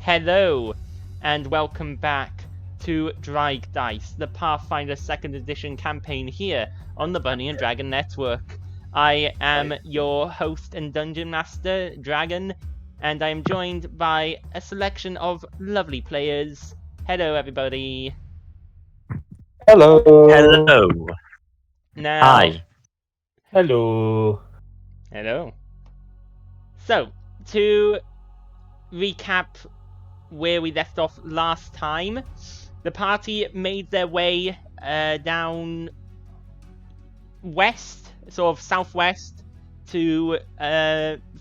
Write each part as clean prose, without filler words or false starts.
Hello, and welcome back to Draig Dice, the Pathfinder 2nd Edition campaign here on the Bunny and Dragon Network. I am your host and Dungeon Master, Dragon, and I am joined by a selection of lovely players. Hello, everybody. Hello. Hello. Now, Hi. Hello. Hello. So, to recap where we left off last time, the party made their way down west, sort of southwest, to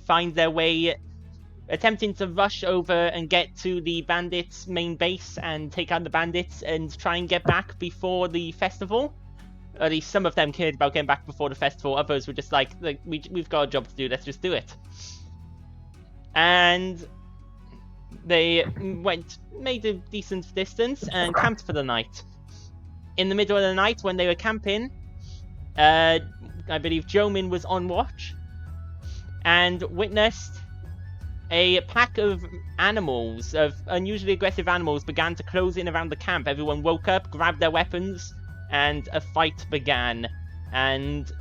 find their way, attempting to rush over and get to the bandits' main base and take out the bandits and try and get back before the festival. At least some of them cared about getting back before the festival. Others were just like we've got a job to do, let's just do it. And they made a decent distance and camped for the night. In the middle of the night, when they were camping, I believe Jomin was on watch and witnessed a pack of animals, of unusually aggressive animals, began to close in around the camp. Everyone woke up, grabbed their weapons, and a fight began. And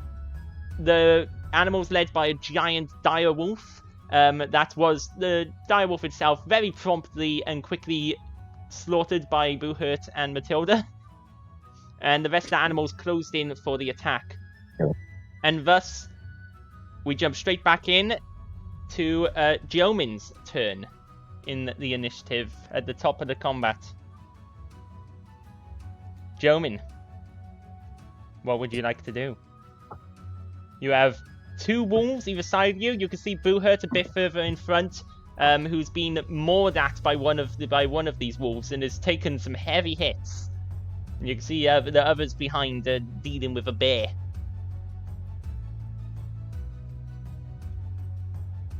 the animals led by a giant dire wolf. That was the direwolf itself, very promptly and quickly slaughtered by Buhurt and Matilda. And the rest of the animals closed in for the attack. And thus, we jump straight back in to Jomin's turn in the initiative at the top of the combat. Jomin, what would you like to do? You have two wolves either side of you. You can see Buhurt a bit further in front, who's been mauled at by one of these wolves and has taken some heavy hits. And you can see the others behind dealing with a bear.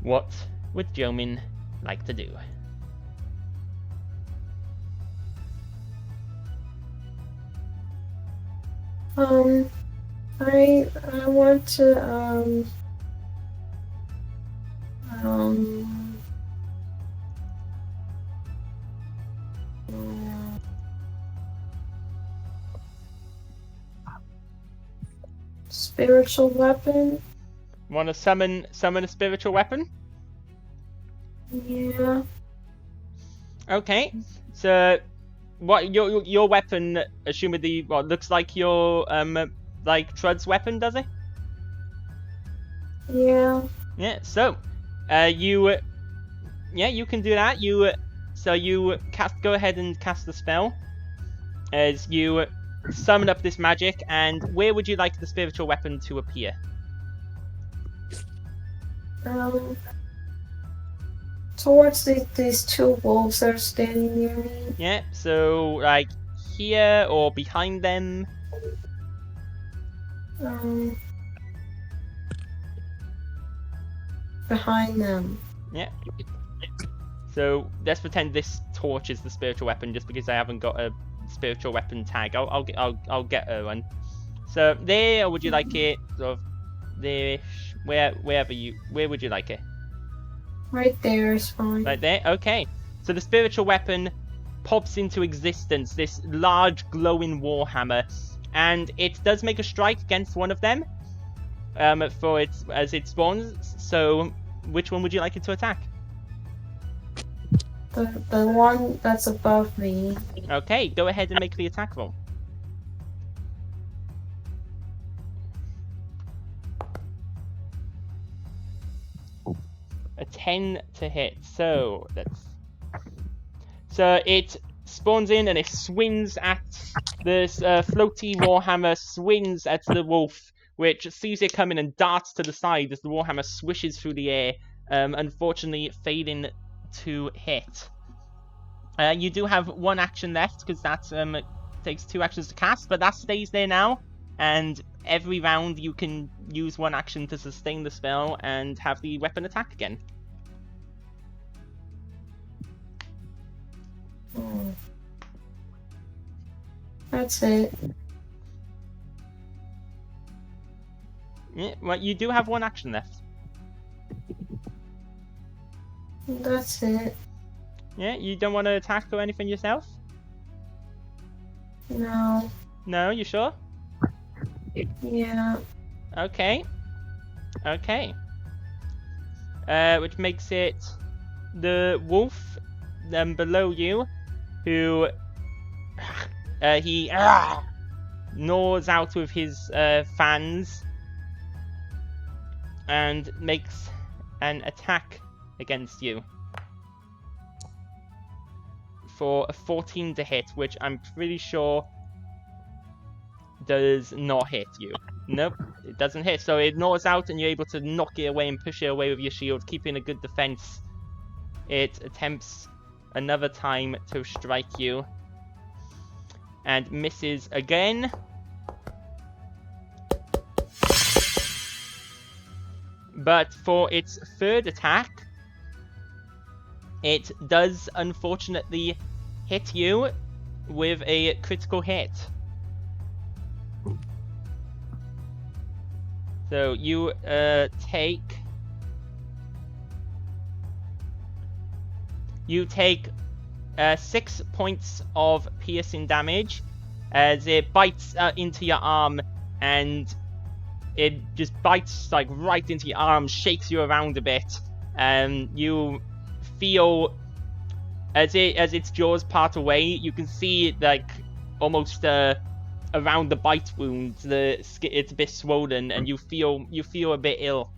What would Jomin like to do? I want to spiritual weapon. Want to summon a spiritual weapon? Yeah. Okay. So, what your weapon? Assumedly, what looks like your like Trud's weapon, does it? Yeah. Yeah. So, you can do that. You go ahead and cast the spell as you summon up this magic. And where would you like the spiritual weapon to appear? Towards these two wolves that are standing near me. Yeah. So, like here or behind them. Behind them. Yeah. So let's pretend this torch is the spiritual weapon, just because I haven't got a spiritual weapon tag. I'll get one. So there, or would you like it sort of there-ish? Where would you like it? Right there is fine. Right there. Okay. So the spiritual weapon pops into existence. This large glowing warhammer, and it does make a strike against one of them. As it spawns. So which one would you like it to attack? The one that's above me. Okay, go ahead and make the attack roll. A 10 to hit. So it spawns in and it swings at this floaty warhammer, swings at the wolf, which sees it coming and darts to the side as the warhammer swishes through the air, unfortunately failing to hit. You do have one action left, because that takes 2 actions to cast, but that stays there now, and every round you can use one action to sustain the spell and have the weapon attack again. That's it. Yeah, well, you do have one action left. That's it. Yeah, you don't want to attack or anything yourself? No. No, you sure? Yeah. Okay. Okay. Which makes it the wolf below you, who he gnaws out with his fans and makes an attack against you for a 14 to hit, which I'm pretty sure does not hit you. Nope, it doesn't hit. So it gnaws out and you're able to knock it away and push it away with your shield, keeping a good defense. It attempts another time to strike you and misses again. But for its third attack, it does unfortunately hit you with a critical hit. So you take 6 points of piercing damage as it bites into your arm, and it just bites like right into your arm, shakes you around a bit, and you feel as its jaws part away, you can see like almost around the bite wound, it's a bit swollen, and you feel a bit ill.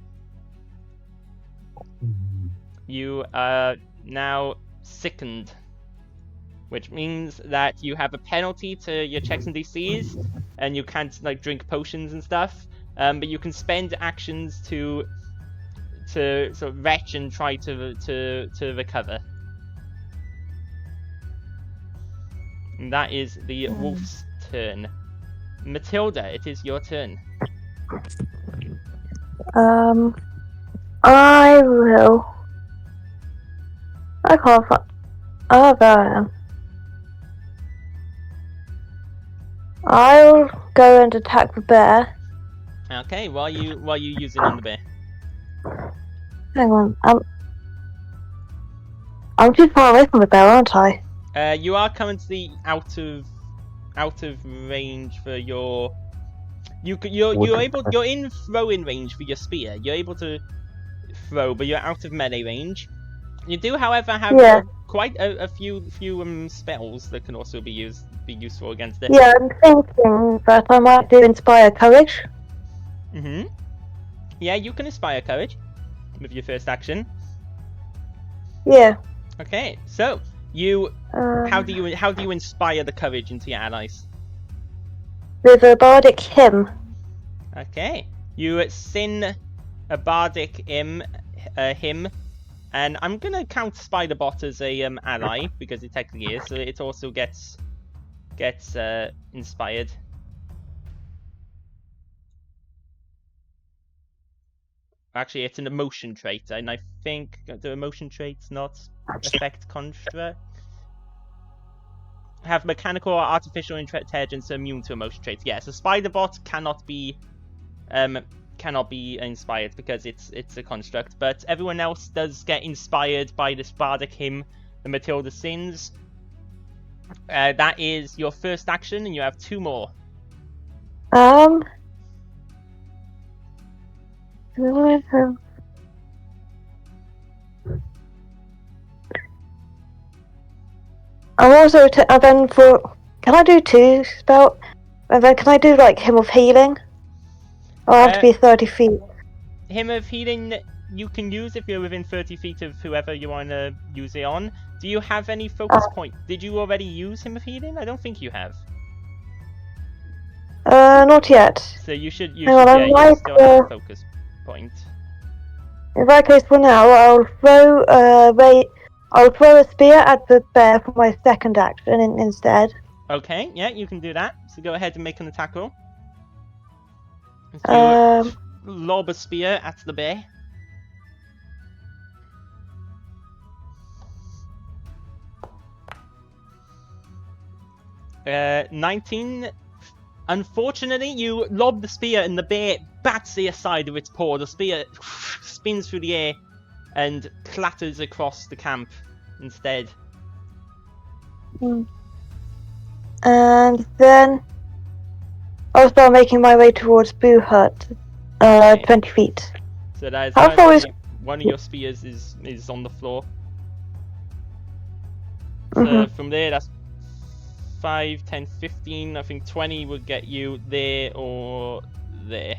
You are now sickened, which means that you have a penalty to your checks and DCs, and you can't like drink potions and stuff. But you can spend actions to sort of retch and try to recover. And that is the wolf's turn. Matilda, it is your turn. I will. I can't find. Oh, there I am. I'll go and attack the bear. Okay, while you using on the bear. Hang on, I'm too far away from the bear, aren't I? You are currently out of range for your. You're in throwing range for your spear. You're able to throw, but you're out of melee range. You do, however, have quite a few spells that can also be useful against it. Yeah, I'm thinking that I might do Inspire Courage. Yeah, you can inspire courage with your first action. Yeah. Okay, so you how do you inspire the courage into your allies? With a bardic hymn. Okay, you sing a bardic hymn, and I'm gonna count Spiderbot as a ally because it technically is, so it also gets inspired. Actually, it's an emotion trait, and I think the emotion traits not affect construct. Have mechanical or artificial intelligence immune to emotion traits. Yeah, so Spiderbot cannot be inspired because it's a construct, but everyone else does get inspired by this bardic hymn, the Matilda sings. That is your first action, and you have 2 more. I'm also then for. Can I do 2 spell? And then can I do like Hymn of Healing? Or I have to be 30 feet. Hymn of Healing you can use if you're within 30 feet of whoever you want to use it on. Do you have any focus point? Did you already use Hymn of Healing? I don't think you have. Not yet. So you should Hang on, you still have a focus point. In that case, for now, I'll throw a spear at the bear for my second action instead. Okay, yeah, you can do that. So go ahead and make an attack roll. So lob a spear at the bear. 19. Unfortunately, you lob the spear and the bear bats it aside with its paw. The spear spins through the air and clatters across the camp instead. And then I'll start making my way towards Boo Hut. Okay. 20 feet. So that is How far is- currently one of your spears is on the floor. So Mhm. from there, that's 5, 10, 15. I think 20 would get you there or there.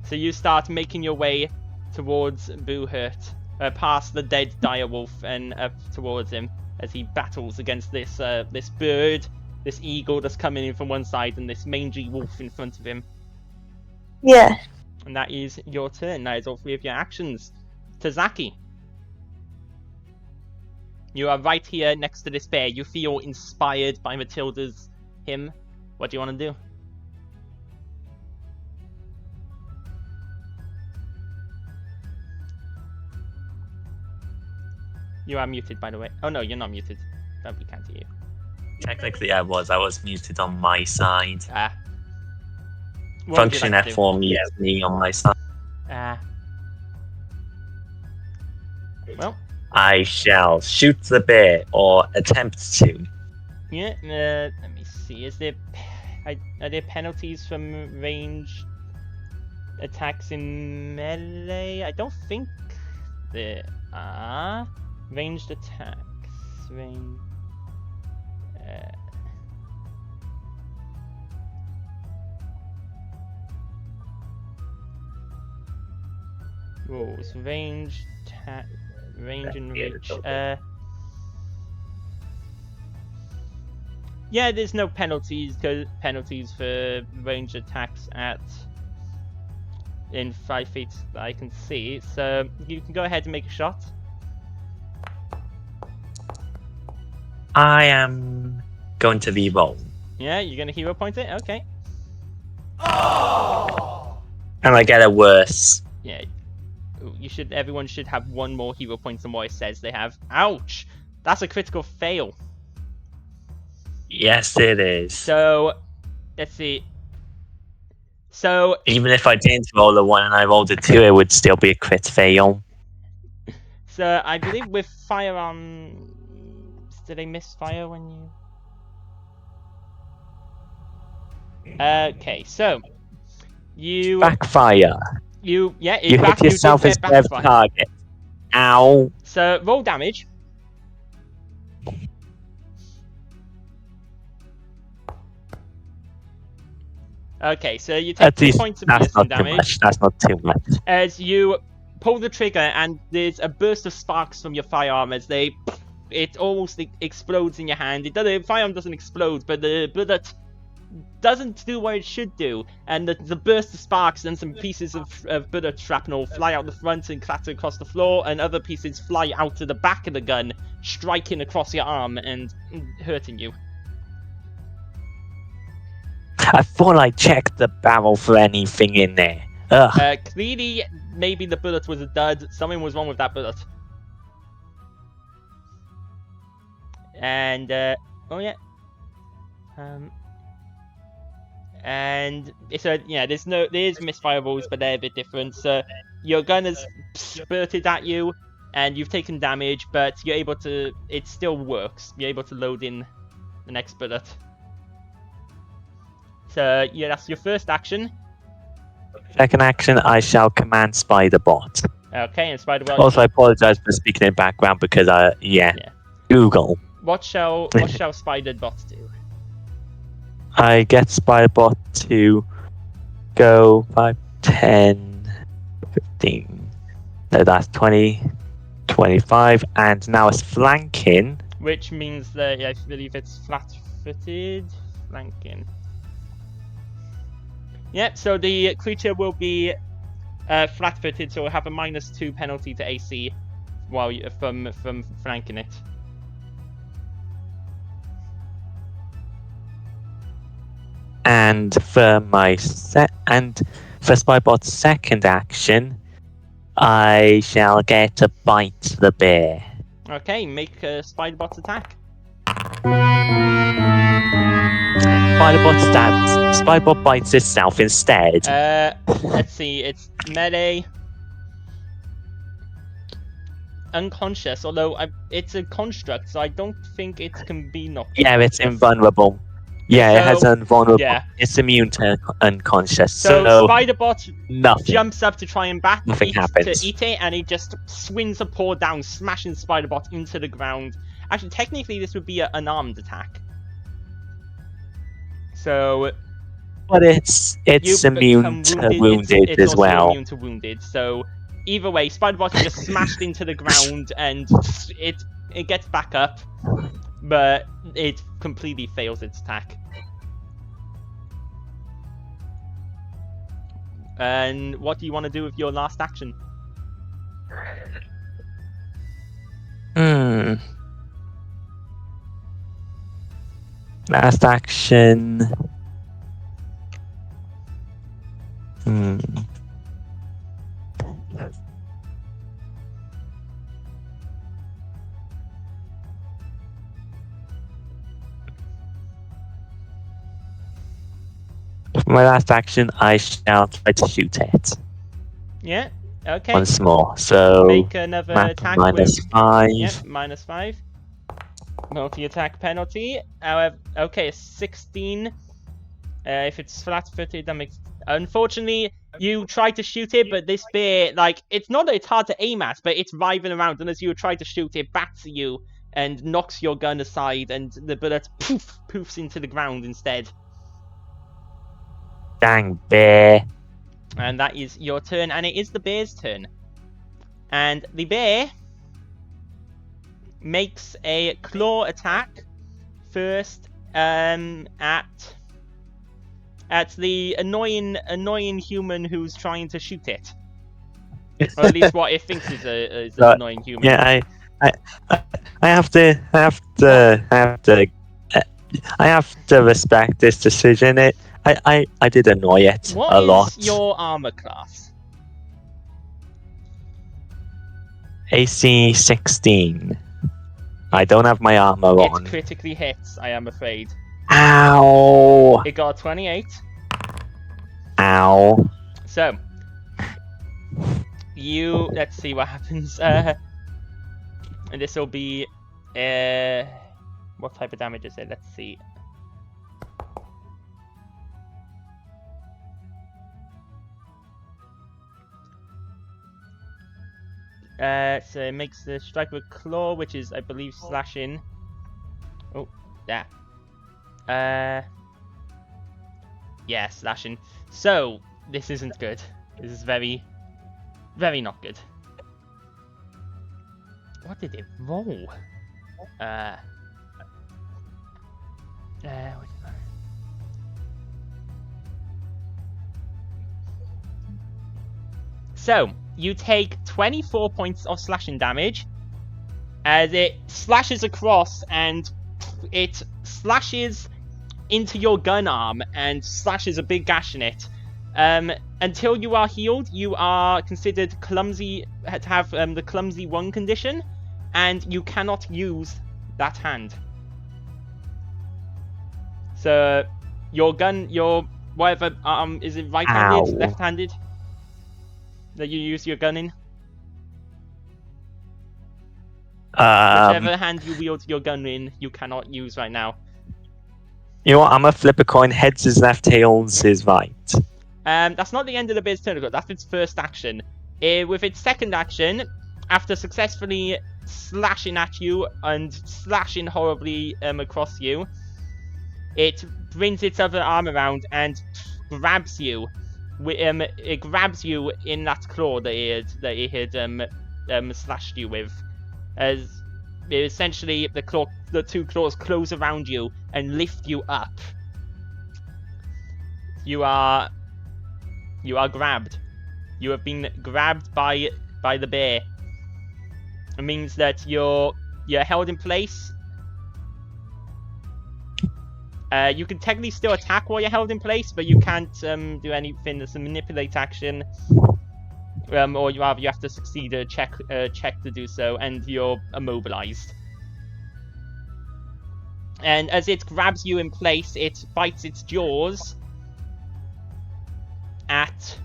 So you start making your way towards Boo Hut, past the dead dire wolf and up towards him as he battles against this this bird, this eagle that's coming in from one side, and this mangy wolf in front of him. Yeah. And that is your turn. That is all 3 of your actions. Tazaki. You are right here next to this bear. You feel inspired by Matilda's hymn. What do you want to do? You are muted, by the way. Oh no, you're not muted. No, we can't hear you. Technically, I was muted on my side. Ah. What would you Function like to do? F4 mutes me on my side. Ah. Well, I shall shoot the bear or attempt to. yeah. Let me see. Are there penalties from range attacks in melee? I don't think there are. Ranged attacks. Rules. Range and reach. Yeah, there's no penalties for ranged attacks in 5 feet that I can see. So you can go ahead and make a shot. I am going to re-roll. Yeah, you're gonna hero point it. Okay. And I get a worse. Yeah. Everyone should have 1 more hero point than what it says they have. Ouch! That's a critical fail. Yes, it is. So, let's see. So, Even if I didn't roll a 1 and I rolled a 2, it would still be a crit fail. So I believe with firearms, did they misfire when you? Okay, so you Backfire. You hit yourself as backfire. dev target. Ow. So roll damage. Okay, so you take 2 points of piercing damage. That's not too much. As you pull the trigger, and there's a burst of sparks from your firearm as it almost explodes in your hand. The firearm doesn't explode, but the bullet doesn't do what it should do, and the burst of sparks and some pieces of bullet shrapnel fly out the front and clatter across the floor, and other pieces fly out to the back of the gun, striking across your arm and hurting you. I thought I checked the barrel for anything in there. Ugh. Clearly, maybe the bullet was a dud. Something was wrong with that bullet. And, oh yeah. And so yeah, there's misfire rules, but they're a bit different. So your gun is spurted at you, and you've taken damage, but you're able to. It still works. You're able to load in the next bullet. So yeah, that's your first action. Second action, I shall command Spiderbot. Okay, and Spiderbot. Also, I apologize for speaking in background because Google. What shall Spiderbot do? I get Spiderbot to go 5, 10, 15. No, that's 20, 25, and now it's flanking. Which means that I believe it's flat-footed flanking. Yep, so the creature will be flat-footed, so it'll have a -2 penalty to AC while from flanking it. And for Spybot's second action, I shall get to bite the bear. Okay, make a Spiderbot attack. Spybot bites itself instead. Let's see, it's melee. unconscious, although it's a construct, so I don't think it can be knocked Yeah, it's unconscious. invulnerable. Yeah, it has So, invulnerable. yeah. It's immune to unconscious. So So Spiderbot nothing. jumps up to try and Nothing to happens. eat it, and he just swings a paw down, smashing Spiderbot into the ground. Actually, technically, this would be an armed attack. So But it's you immune become to wounded. wounded It's as also well. immune to wounded. So either way, Spiderbot is just smashed into the ground, and it gets back up, but it completely fails its attack. And what do you want to do with your last action? Last action. For my last action, I shall try to shoot it Yeah. Okay. once more. So Make another map attack minus with 5. Yep, -5. Multi-attack penalty. However, okay, 16. If it's flat-footed, that makes. Unfortunately, you try to shoot it, but this bear, like, it's not that it's hard to aim at, but it's writhing around, and as you try to shoot it, bats at you and knocks your gun aside, and the bullet poofs into the ground instead. Dang bear. And that is your turn, and it is the bear's turn. And the bear makes a claw attack first at the annoying human who's trying to shoot it, or at least what it thinks is an annoying human. Yeah, I have to respect this decision. I did annoy it What a lot. is your armor class? AC 16. I don't have my armor on. It critically hits, I am afraid. Ow! It got a 28. Ow! So, let's see what happens. And this will be, what type of damage is it? Let's see. So it makes the strike with claw, which is, I believe, slashing. Oh, yeah. Yeah, slashing. So, this isn't good. This is very, very not good. What did it roll? So, you take 24 points of slashing damage as it slashes across, and it slashes into your gun arm and slashes a big gash in it. Until you are healed, you are considered clumsy, to have the clumsy 1 condition, and you cannot use that hand. So, your whatever arm, is it right-handed, Ow. left-handed? That you use your gun in? Whichever hand you wield your gun in, you cannot use right now. You know what? I'm gonna flip a coin. Heads is left, tails is right. That's not the end of the bear's turn. That's its first action. With its second action, after successfully slashing at you and slashing horribly across you, it brings its other arm around and grabs you. It grabs you in that claw that it had slashed you with, as essentially the 2 claws close around you and lift you up. You are grabbed. You have been grabbed by the bear. It means that you're held in place. You can technically still attack while you're held in place, but you can't do anything that's a manipulate action. Or you have to succeed a check to do so, and you're immobilized. And as it grabs you in place, it bites its jaws at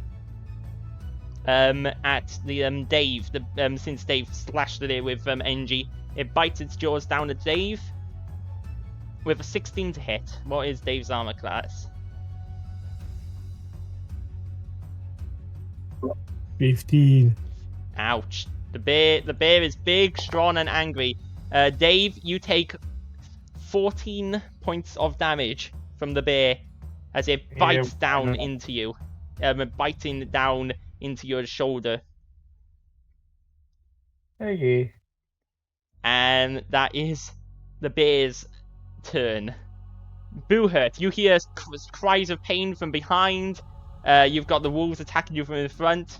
at the Dave. Since Dave slashed at it with NG, it bites its jaws down at Dave with a 16 to hit. What is Dave's armor class? 15. Ouch. The bear is big, strong, and angry. Dave, you take 14 points of damage from the bear as it bites down into you. Biting down into your shoulder. Hey. And that is the bear's turn. Boohurt, you hear cries of pain from behind. You've got the wolves attacking you from the front.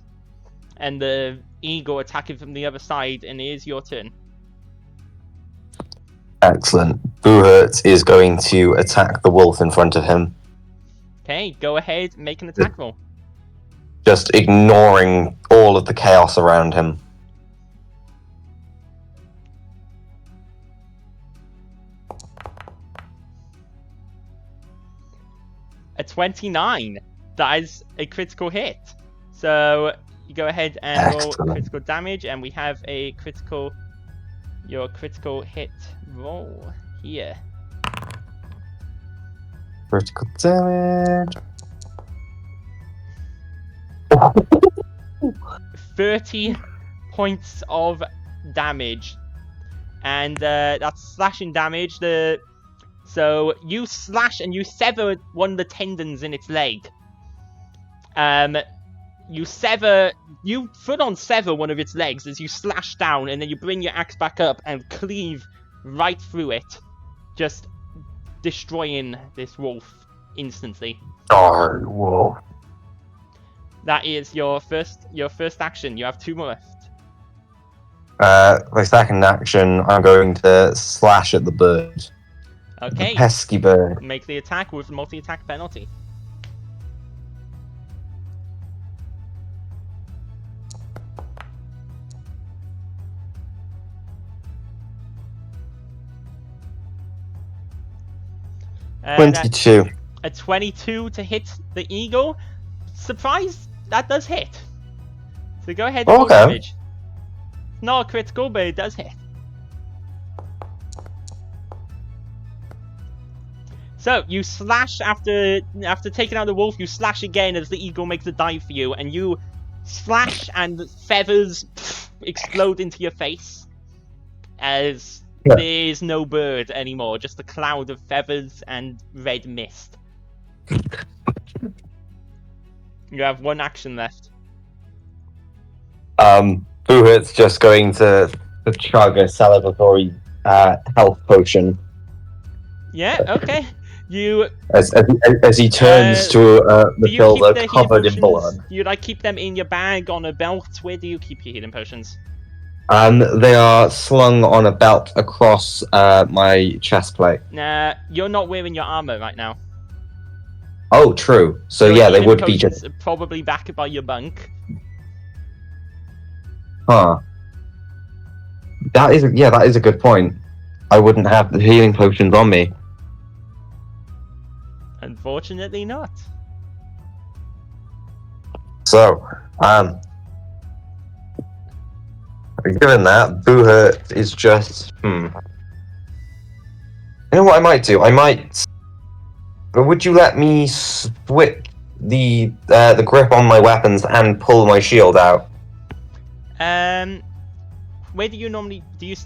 And the eagle attacking from the other side, and it is your turn. Excellent. Boohurt is going to attack the wolf in front of him. Okay, go ahead, make an attack roll. Just ignoring all of the chaos around him. A 29. That is a critical hit. So you go ahead and roll critical damage, and we have your critical hit roll here. Critical damage. 30 points of damage. And that's slashing damage. So you slash and you sever one of the tendons in its leg. You full-on sever one of its legs as you slash down, and then you bring your axe back up and cleave right through it, just destroying this wolf instantly. Oh, wolf. That is your first action. You have 2 more left. My second action, I'm going to slash at the bird. Okay. The pesky bird. Make the attack with multi-attack penalty. Uh, 22. A 22 to hit the eagle. Surprise, that does hit. So go ahead and roll damage. Not critical, but it does hit. So you slash after taking out the wolf. You slash again as the eagle makes a dive for you, and you slash and feathers explode into your face as there is no bird anymore, just a cloud of feathers and red mist. You have 1 action left. Boohurt's just going to chug a celebratory health potion. Yeah, okay. You as he turns to the shoulder covered in blood. Do you keep them in your bag, on a belt? Where do you keep your healing potions? They are slung on a belt across my chest plate. Nah, you're not wearing your armor right now. Oh, true. So Your yeah, they healing would be potions just... are probably back by your bunk. Huh. That is a good point. I wouldn't have the healing potions on me. Unfortunately not. So, given that, Boohurt is just... You know what I might do? Would you let me switch the grip on my weapons and pull my shield out? Where do you normally...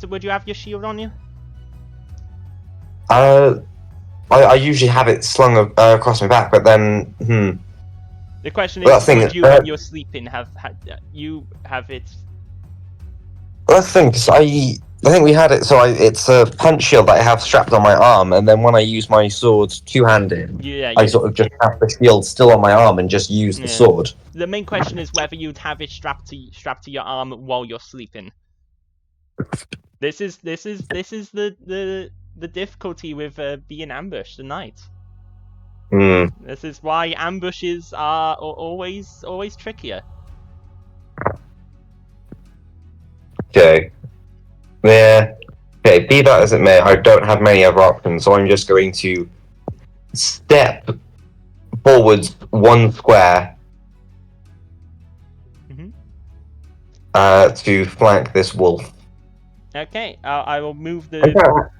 would you have your shield on you? I usually have it slung across my back, but then... The question is, would you, when you're sleeping, have it... Well, that's the thing, because I think we had it, so it's a punch shield that I have strapped on my arm, and then when I use my sword two-handed, I sort of just have the shield still on my arm and just use the sword. The main question is whether you'd have it strapped to your arm while you're sleeping. This is the difficulty with being ambushed at night. This is why ambushes are always trickier. Okay. Yeah. Okay, be that as it may, I don't have many other options, so I'm just going to step forwards 1 square. to flank this wolf. Okay, I will move Okay.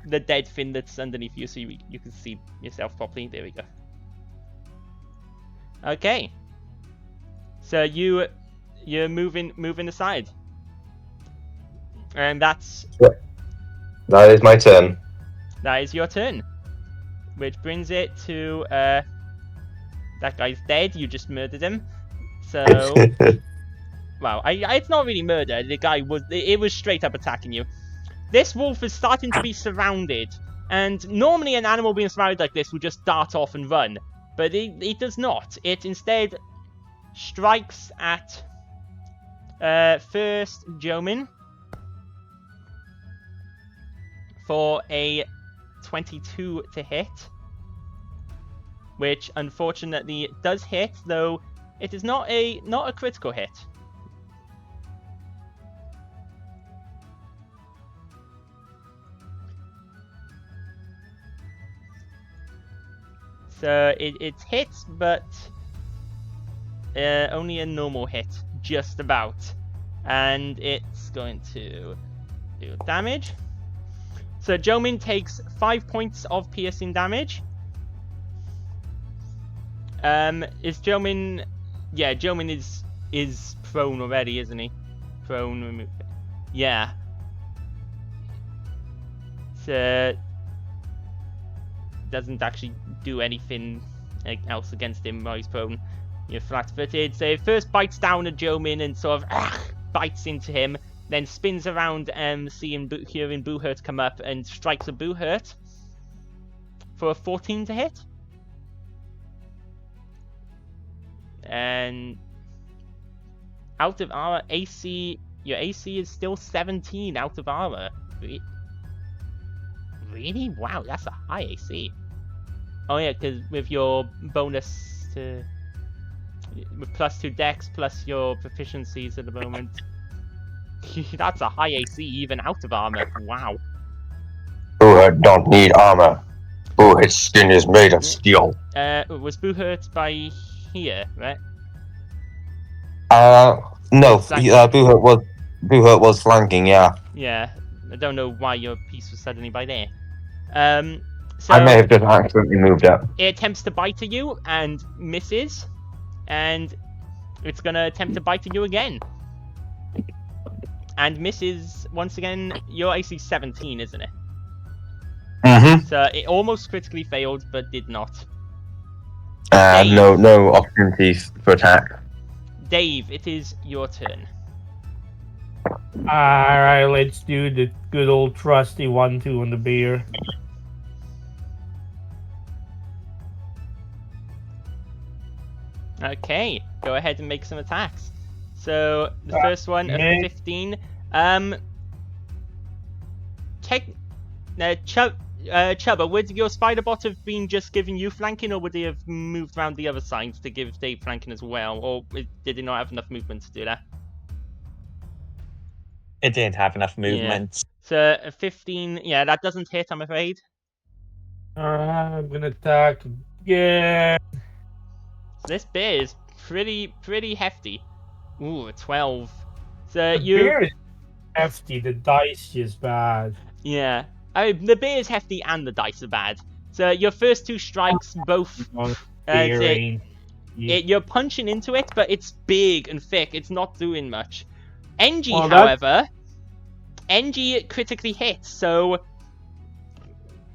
the dead thing that's underneath you so you can see yourself properly. There we go. Okay. So you're moving aside. And That is my turn. that is your turn. Which brings it to that guy's dead, you just murdered him. So well, it's not really murder. The guy was straight up attacking you. This wolf is starting to be surrounded, and normally an animal being surrounded like this would just dart off and run, but it does not. It instead strikes at first Jomin for a 22 to hit, which unfortunately does hit, though it is not a critical hit. So it hits, but only a normal hit, just about. And it's going to do damage. So Jomin takes 5 points of piercing damage. Is Jomin... Yeah, Jomin is prone already, isn't he? Prone, remove... Yeah. So... doesn't actually do anything else against him while he's prone. You're flat-footed. So it first bites down at Jomin and sort of bites into him, then spins around hearing Boohurt come up and strikes at Boohurt for a 14 to hit. And out of armor, your AC is still 17 out of armor. Really? Wow, that's a high AC. Oh yeah, because with your bonus to... with +2 dex plus your proficiencies at the moment. That's a high AC even out of armor. Wow. Boohurt don't need armor. Boohurt's skin is made of steel. Was Boohurt by here, right? No. Boohurt was flanking, yeah. Yeah. I don't know why your piece was suddenly by there. So I may have just accidentally moved up. it attempts to bite at you and misses, and it's gonna attempt to bite at you again and misses once again. Your AC 17, isn't it? Mm-hmm. So it almost critically failed, but did not. No opportunities for attack. Dave, it is your turn. Alright, let's do the good old trusty 1-2 on the bear. Okay, go ahead and make some attacks. So the first one, a 15. Chubba, would your spider bot have been just giving you flanking, or would they have moved around the other sides to give Dave flanking as well, or did he not have enough movement to do that? It didn't have enough movement. So a 15, yeah, that doesn't hit, I'm afraid. Alright, I'm gonna attack again. So this bear is pretty hefty. Ooh, a 12. So The bear is hefty, the dice is bad. Yeah. The bear is hefty and the dice are bad. So your first 2 strikes both... you're punching into it, but it's big and thick. It's not doing much. NG, however, NG critically hits. So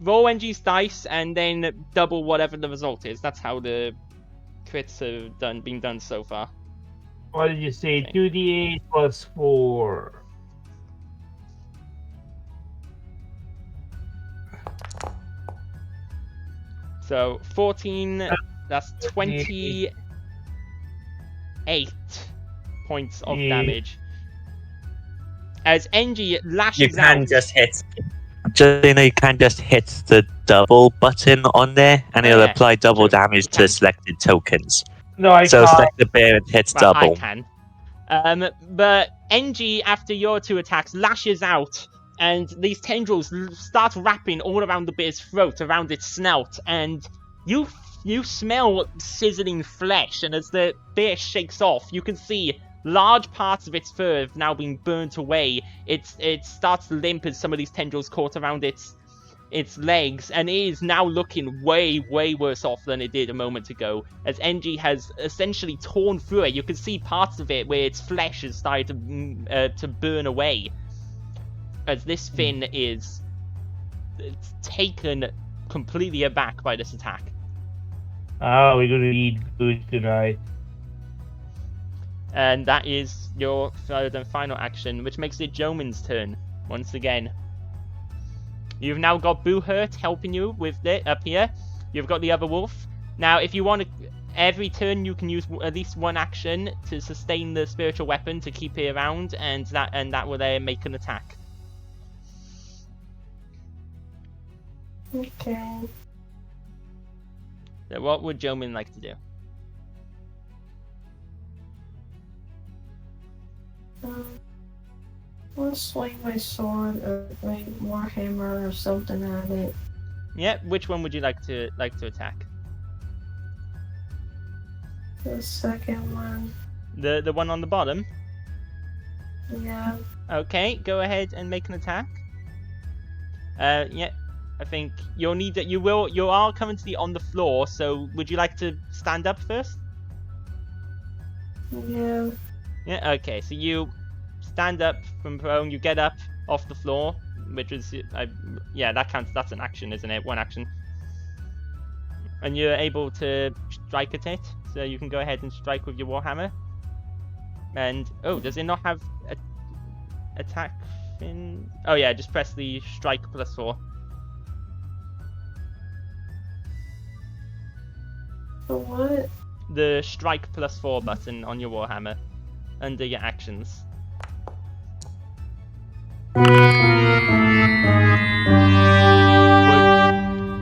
roll NG's dice and then double whatever the result is. That's how the crits have been done so far. What did you say? 2d8 plus 4. So 14, that's 28 points of damage. As NG lashes out. You can just hit. You can just hit the double button on there, and it'll apply double damage to selected tokens. No, I so can't. select the bear and hits double. I can. But NG, after your 2 attacks, lashes out, and these tendrils start wrapping all around the bear's throat, around its snout, and you smell sizzling flesh, and as the bear shakes off, you can see large parts of its fur have now been burnt away. It starts to limp as some of these tendrils caught around its legs, and it is now looking way worse off than it did a moment ago, as NG has essentially torn through it. You can see parts of it where its flesh has started to burn away, as this fin is taken completely aback by this attack. Oh, we're gonna eat good tonight. And that is your third and final action, which makes it Jomin's turn once again. You've now got Boohurt helping you with it up here. You've got the other wolf. Now, if you want to, every turn you can use at least one action to sustain the spiritual weapon to keep it around, and that will then make an attack. Okay. So what would Jomin like to do? I'll swing my sword or my warhammer or something at it. Yeah, which one would you like to attack? The second one. The one on the bottom? Yeah. Okay, go ahead and make an attack. Yeah, I think you'll need that. You are currently on the floor, so would you like to stand up first? Yeah. Yeah, okay, so you stand up from prone, you get up off the floor, which is, yeah, that counts, that's an action, isn't it? One action. And you're able to strike at it, so you can go ahead and strike with your warhammer. And, oh, does it not have attack fin? Oh yeah, just press the strike +4. The what? The strike +4 button on your warhammer under your actions.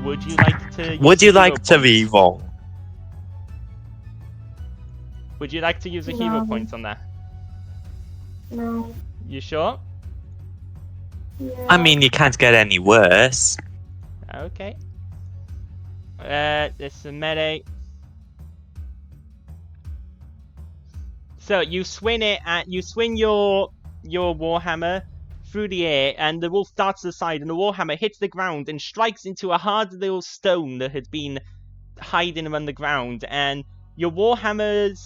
Would you like to? Would you like to reroll? Would you like to use a hero No. point on that? No. You sure? Yeah. I mean, you can't get any worse. Okay. It's a melee. So you swing your warhammer through the air, and the wolf darts to the side, and the warhammer hits the ground and strikes into a hard little stone that had been hiding around the ground, and your warhammer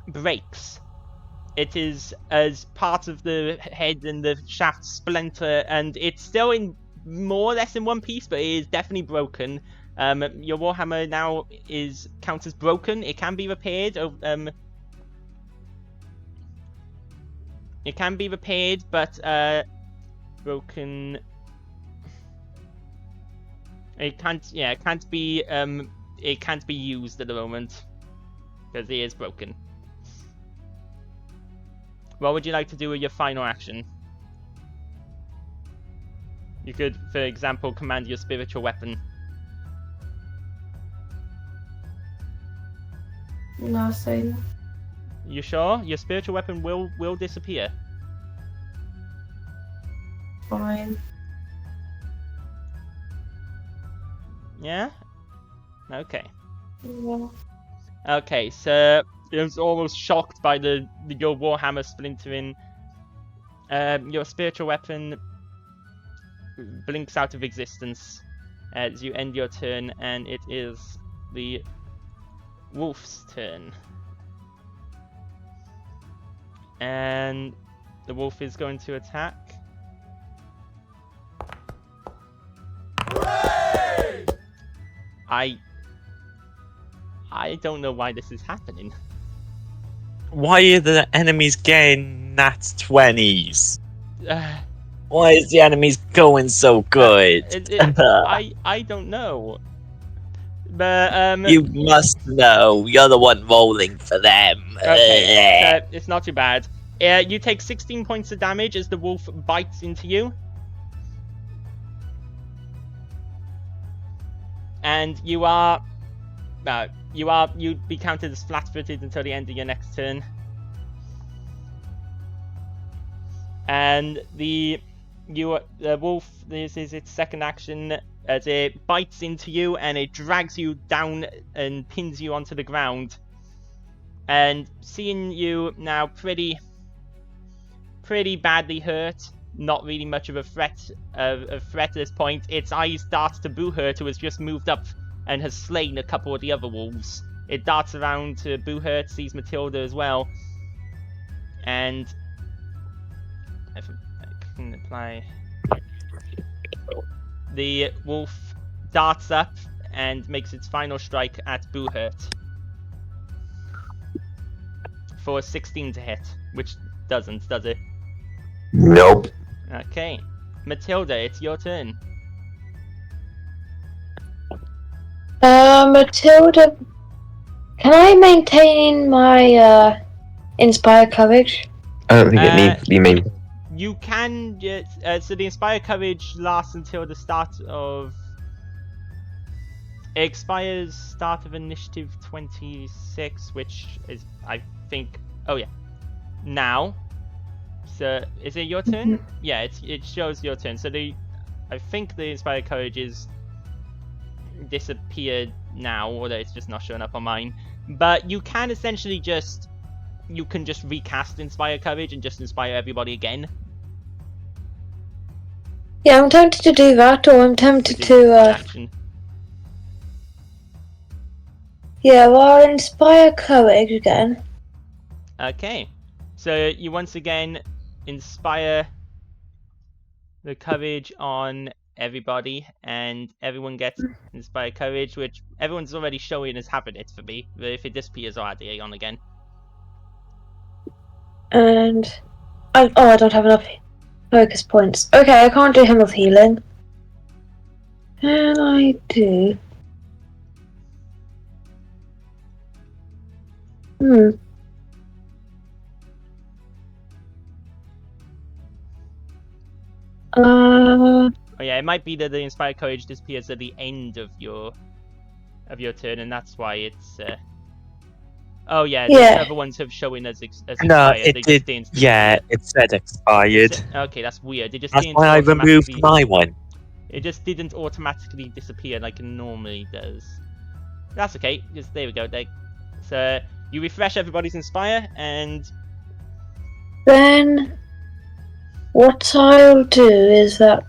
breaks. It is as part of the head and the shaft splinter, and it's still in more or less in one piece, but it is definitely broken. Your warhammer now counts as broken. It can be repaired. It can be repaired, but broken. It can't. Yeah, it can't be. It can't be used at the moment because it is broken. What would you like to do with your final action? You could, for example, command your spiritual weapon. Nothing. You sure? Your spiritual weapon will disappear. Fine. Yeah? Okay. Yeah. Okay, so it was almost shocked by your warhammer splintering. Your spiritual weapon blinks out of existence as you end your turn, and it is the wolf's turn. And the wolf is going to attack. I don't know why this is happening. Why are the enemies getting nat 20s? Why is the enemies going so good? I don't know. But You must know. You're the one rolling for them. okay, it's not too bad. You take 16 points of damage as the wolf bites into you. And you'd be counted as flat-footed until the end of your next turn. And the wolf, this is its second action, as it bites into you and it drags you down and pins you onto the ground. And seeing you now pretty badly hurt, not really much of a threat at this point, its eyes darts to Boohurt, who has just moved up and has slain a couple of the other wolves. It darts around to Boohurt, sees Matilda as well, and if I can apply, the wolf darts up and makes its final strike at Boohurt for a 16 to hit, which doesn't, does it? Nope. Okay, Matilda, it's your turn. Matilda, can I maintain my Inspire Courage? I don't think it needs to be me. You can just, so the Inspire Courage lasts until the start of... It expires start of Initiative 26, which is, I think... Oh yeah. Now. So, is it your turn? Yeah, it shows your turn. So I think the Inspire Courage is disappeared now, although it's just not showing up on mine. But you can essentially just... You can just recast Inspire Courage and just inspire everybody again. Yeah, I'm tempted to do that, or I'm tempted to, Action. Yeah, well, I'll Inspire Courage again. Okay. So, you once again inspire the courage on everybody, and everyone gets Inspire Courage, which everyone's already showing as having it for me. But if it disappears, I'll add the A on again. And... I don't have enough focus points. Okay, I can't do Hymn of Healing. Can I do... Oh yeah, it might be that the Inspire Courage disappears at the end of your turn, and that's why it's. Oh yeah, the other ones have shown as expired. No, they it did. Just Yeah, it said expired. Okay, that's weird. It just That's didn't why I removed my one. It just didn't automatically disappear like it normally does. That's okay. Just there we go. So you refresh everybody's Inspire, and then what I'll do is that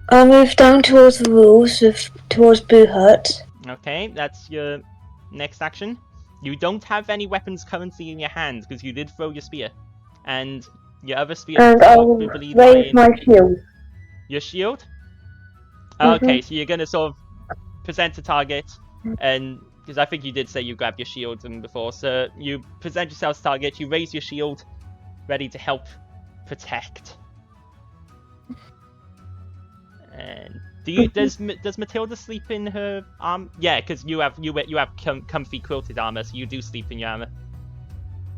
I'll move down towards the walls, towards Boohurt. Okay, that's your next action. You don't have any weapons currently in your hand because you did throw your spear, and your other spear. And I'll raise my shield. Your shield? Okay, so you're gonna sort of present a target, and because I think you did say you grabbed your shield before, so you present yourself as target. You raise your shield, ready to help protect. And does Matilda sleep in her arm? Yeah, because you have comfy quilted armor, so you do sleep in your armor.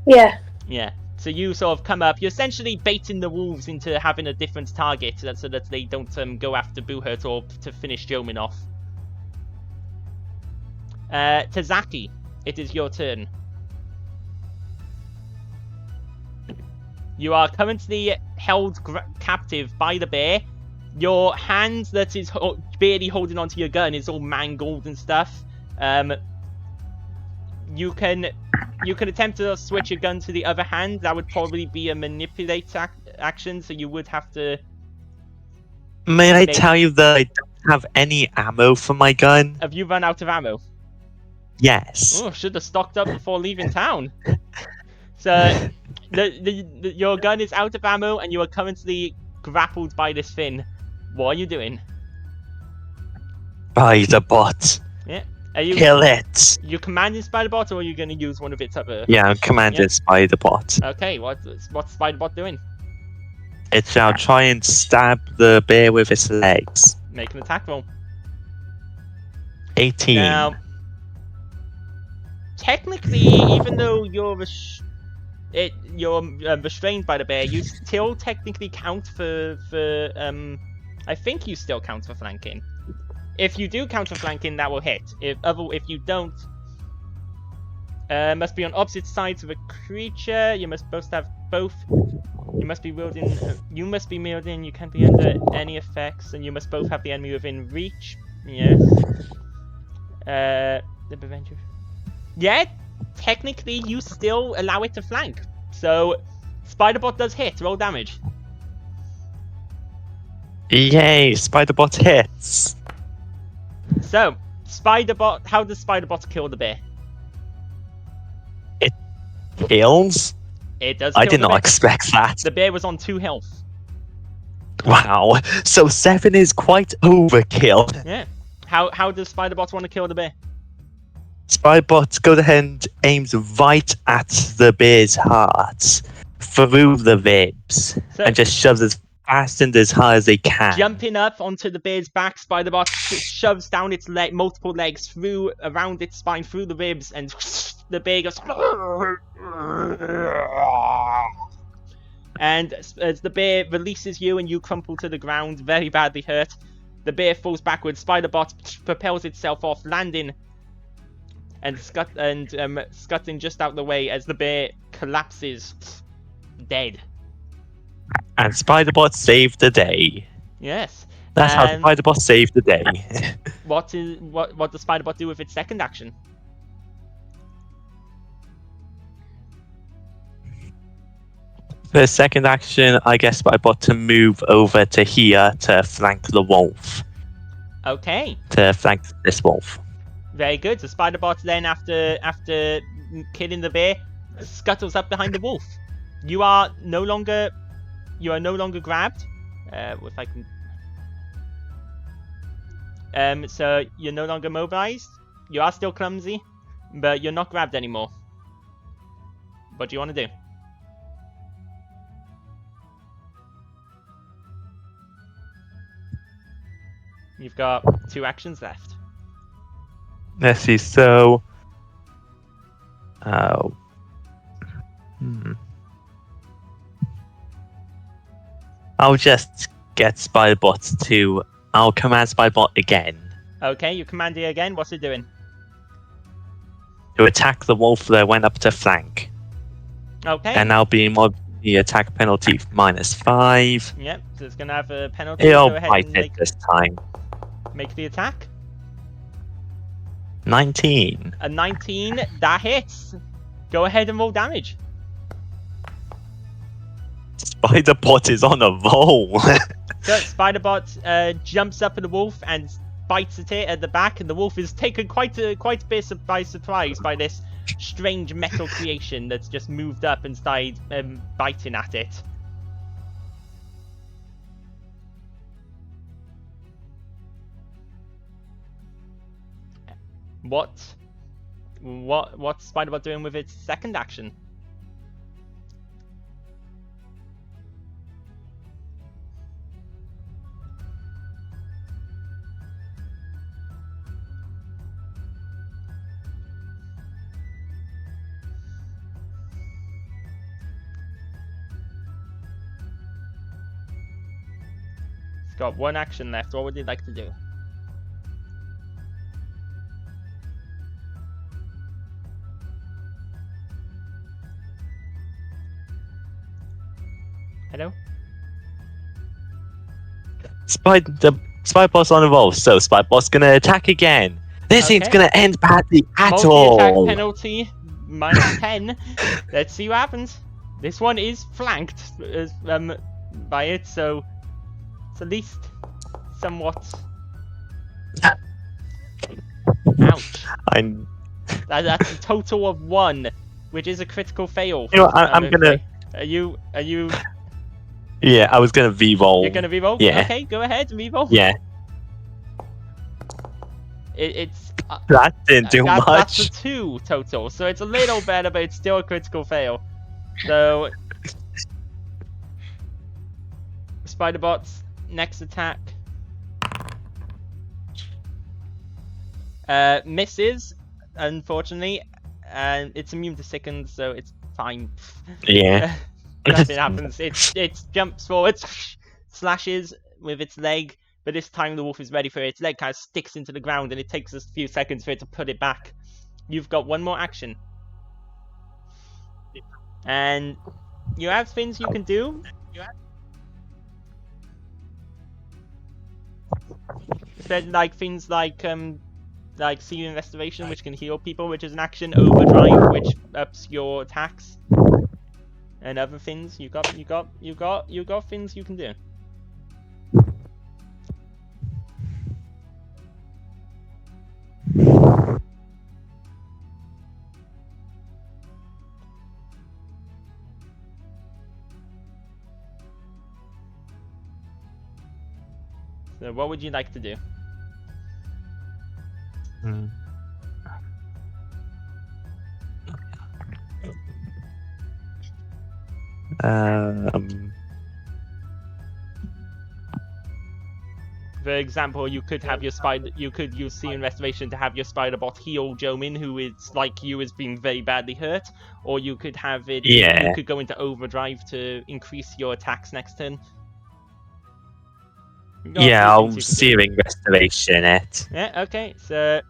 Yeah. Yeah. So you sort of come up. You're essentially baiting the wolves into having a different target, so that they don't go after Boohurt or to finish Jomin off. Tazaki, it is your turn. You are currently held captive by the bear. Your hand that is barely holding onto your gun is all mangled and stuff. You can attempt to switch your gun to the other hand. That would probably be a manipulate action, so you would have to... May I tell you that I don't have any ammo for my gun? Have you run out of ammo? Yes. Oh, should have stocked up before leaving town. So, your gun is out of ammo, and you are currently grappled by this fin. What are you doing? By the bot. Yeah. Are you kill it? You commanding Spiderbot, or are you going to use one of its other? Yeah, I'm commanding Spiderbot. Okay, what's Spiderbot doing? It shall try and stab the bear with its legs. Make an attack roll. 18. Now, technically, even though you're restrained by the bear, you still technically count for I think you still count for flanking. If you do count for flanking, that will hit. If you don't, must be on opposite sides of a creature. You must both have both. You must be wielding. You must be wielding. You can't be under any effects, and you must both have the enemy within reach. Yes. The Avenger. Yeah, technically you still allow it to flank. So, Spiderbot does hit. Roll damage. Yay, Spiderbot hits. So, Spiderbot, how does Spiderbot kill the bear? Kills? It does. I Kill did the not bear. expect that. The bear was on 2 health. Wow, so 7 is quite overkill. Yeah. How does Spiderbot want to kill the bear? Spiderbot goes ahead and aims right at the bear's heart, through the ribs, So, and just shoves as fast and as hard as they can. jumping up onto the bear's back, Spiderbot shoves down its multiple legs through around its spine, through the ribs, and the bear goes. And as the bear releases you and you crumple to the ground, very badly hurt, the bear falls backwards. Spiderbot propels itself off, landing and scutting just out the way as the bear collapses, dead. And Spiderbot saved the day. Yes. That's how Spiderbot saved the day. What does Spiderbot do with its second action? For second action, I guess Spiderbot to move over to here to flank the wolf. Okay. To flank this wolf. Very good. The Spiderbot then, after killing the bear, scuttles up behind the wolf. You are no longer grabbed. If I can. So you're no longer mobilized. You are still clumsy, but you're not grabbed anymore. What do you want to do? You've got 2 actions left. Let's see, so... I'll just get Spiderbot to... I'll command Spiderbot again. Okay, you command it again. What's it doing? To attack the wolf that went up to flank. Okay. And I'll be mod the attack penalty -5. Yep, so it's going to have a penalty. It'll Go ahead bite and it this time. make the attack. 19. A 19, that hits. Go ahead and roll damage. Spiderbot is on a roll. So Spiderbot jumps up at the wolf and bites at it at the back, and the wolf is taken quite a bit by surprise by this strange metal creation that's just moved up and started biting at it. What's Spiderbot doing with its second action? It's got 1 action left. What would you like to do? Hello? Spiderbot's on a roll, so Spiderbot's gonna attack again. This ain't Okay. gonna end badly at Multi-attack all. penalty -10. Let's see what happens. This one is flanked by it, so it's at least somewhat. Ouch. That's a total of 1, which is a critical fail. You know what, I'm gonna. Are you? Yeah, I was gonna V-roll. You're gonna reroll? Yeah. Okay, go ahead, reroll. Yeah, It's. that didn't do That's much. a 2 total, so it's a little better, but it's still a critical fail. So, Spiderbot's next attack misses, unfortunately, and it's immune to sicken, so it's fine. Yeah. Nothing happens. It jumps forward, slashes with its leg, but this time the wolf is ready for it. Its leg kind of sticks into the ground, and it takes a few seconds for it to put it back. You've got 1 more action. And you have things you can do. Like things like like Searing Restoration, which can heal people, which is an action. Overdrive, which ups your attacks. And other things. You got things you can do. So what would you like to do? For example, you could have your spider. You could use Searing Restoration to have your spider bot heal Jomin, who is like you, is being very badly hurt, or you could have it. Yeah. You could go into overdrive to increase your attacks next turn. Yeah, I'll Searing Restoration it. Yeah. Okay. So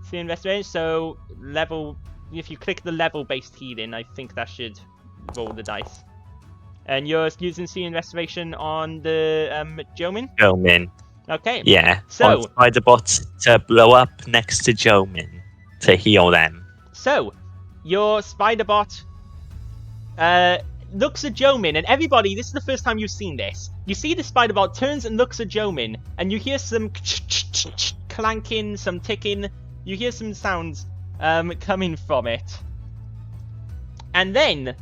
Searing Restoration. So level. If you click the level-based healing, I think that should roll the dice. And you're using Searing Restoration on the Jomin? Jomin. Okay. Yeah. So Spider-Bot to blow up next to Jomin to heal them. So your Spider-Bot looks at Jomin, and everybody, this is the first time you've seen this. You see the Spider-Bot turns and looks at Jomin, and you hear some clanking, some ticking. You hear some sounds coming from it. And then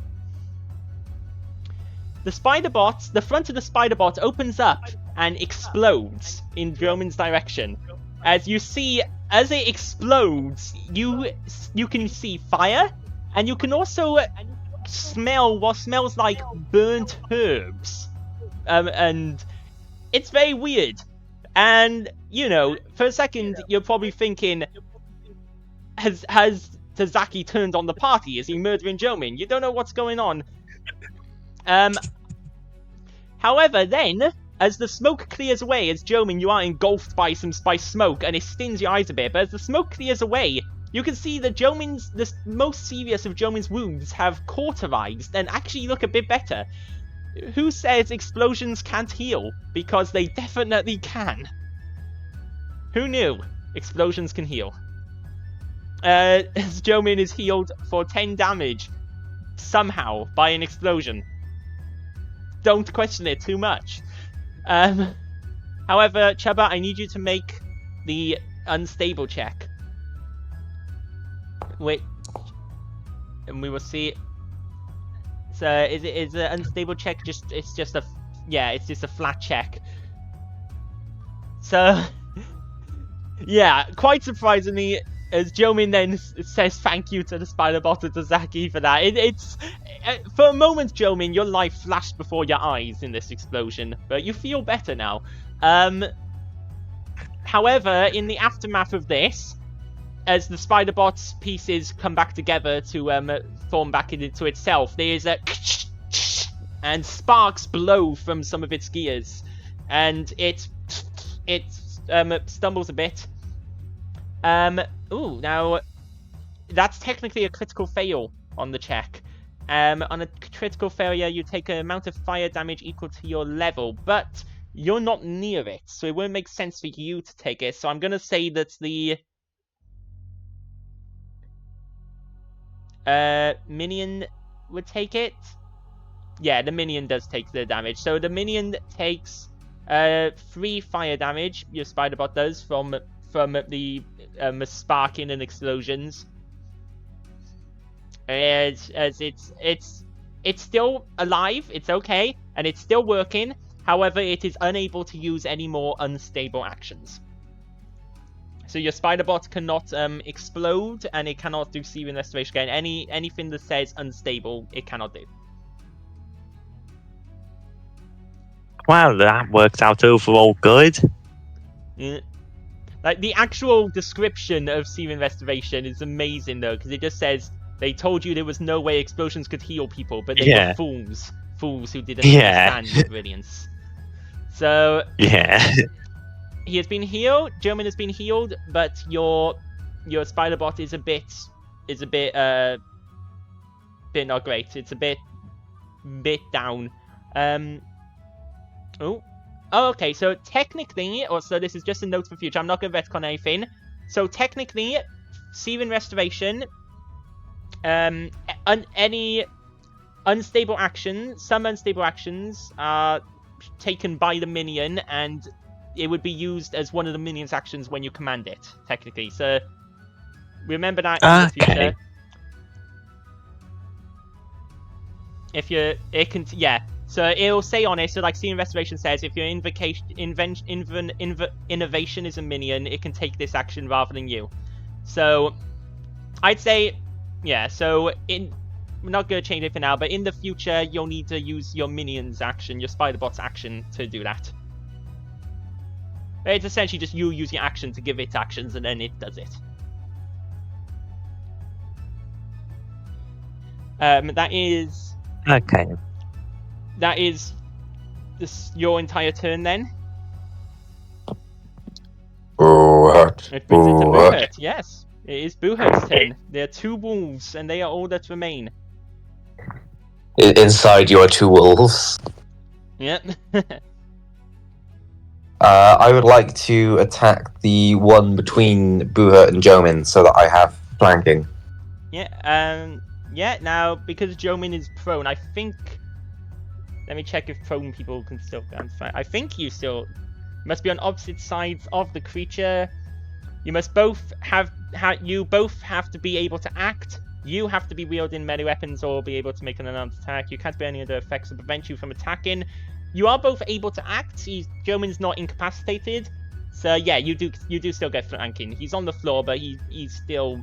the Spider-Bot, the front of the Spider-Bot opens up and explodes in Jomin's direction. As you see, as it explodes, you can see fire, and you can also smell what smells like burnt herbs. And it's very weird. And, you know, for a second, you're probably thinking, has Tazaki turned on the party? Is he murdering Jomin? You don't know what's going on. However, then, as the smoke clears away, as Jomin, you are engulfed by some spice smoke, and it stings your eyes a bit, but as the smoke clears away, you can see that the most serious of Jomin's wounds have cauterized and actually look a bit better. Who says explosions can't heal? Because they definitely can. Who knew explosions can heal? As Jomin is healed for 10 damage, somehow, by an explosion. Don't question it too much. However, Chubba, I need you to make the unstable check. Wait, and we will see. So is an unstable check it's just a flat check. So yeah, quite surprisingly, as Jomin then says thank you to the Spider-Bot and to Zaki for that. It's for a moment, Jomin, your life flashed before your eyes in this explosion, but you feel better now. However, in the aftermath of this, as the Spider-Bot's pieces come back together to form back into itself, there is a and sparks blow from some of its gears, and it stumbles a bit. Ooh, now that's technically a critical fail on the check. On a critical failure, you take an amount of fire damage equal to your level, but you're not near it, so it won't make sense for you to take it. So I'm gonna say that the minion would take it. Yeah, the minion does take the damage. So the minion takes 3 fire damage. Your Spider-Bot does from the sparking and explosions. As it's still alive. It's okay, and it's still working. However, it is unable to use any more unstable actions. So your Spider-Bot cannot explode, and it cannot do Searing Restoration again. Anything that says unstable, it cannot do. Wow, that worked out overall good. Yeah. Like, the actual description of Searing Restoration is amazing, though, because it just says, they told you there was no way explosions could heal people, but they were fools. Fools who didn't understand the brilliance. So... yeah. He has been healed. Jomin has been healed, but your Spider-Bot is a bit not great. It's a bit down. Oh, okay. So technically, so this is just a note for future. I'm not going to retcon anything. So technically, Searing Restoration, any unstable actions, some unstable actions are taken by the minion, and it would be used as one of the minion's actions when you command it, technically. So remember that in the future. If you're, it can, yeah. So it'll say on it, so like Searing Restoration says, if your innovation is a minion, it can take this action rather than you. So I'd say, yeah, so we're not going to change it for now, but in the future, you'll need to use your minion's action, your Spiderbot's action to do that. It's essentially just you use your action to give it actions, and then it does it. That is... Okay. That is your entire turn then. Buhurt. It brings it to Buhurt, yes. It is Buhurt's turn. There are 2 wolves, and they are all that remain. Inside your 2 wolves. Yep. I would like to attack the one between Buhurt and Jomin so that I have flanking. Yeah, yeah, now, because Jomin is prone, I think... Let me check if prone people can still dance. I think you still must be on opposite sides of the creature. You must both have to be able to act. You have to be wielding melee weapons or be able to make an unarmed attack. You can't bear any other effects that prevent you from attacking. You are both able to act. Jomin's not incapacitated, so yeah, you do still get flanking. He's on the floor, but he's still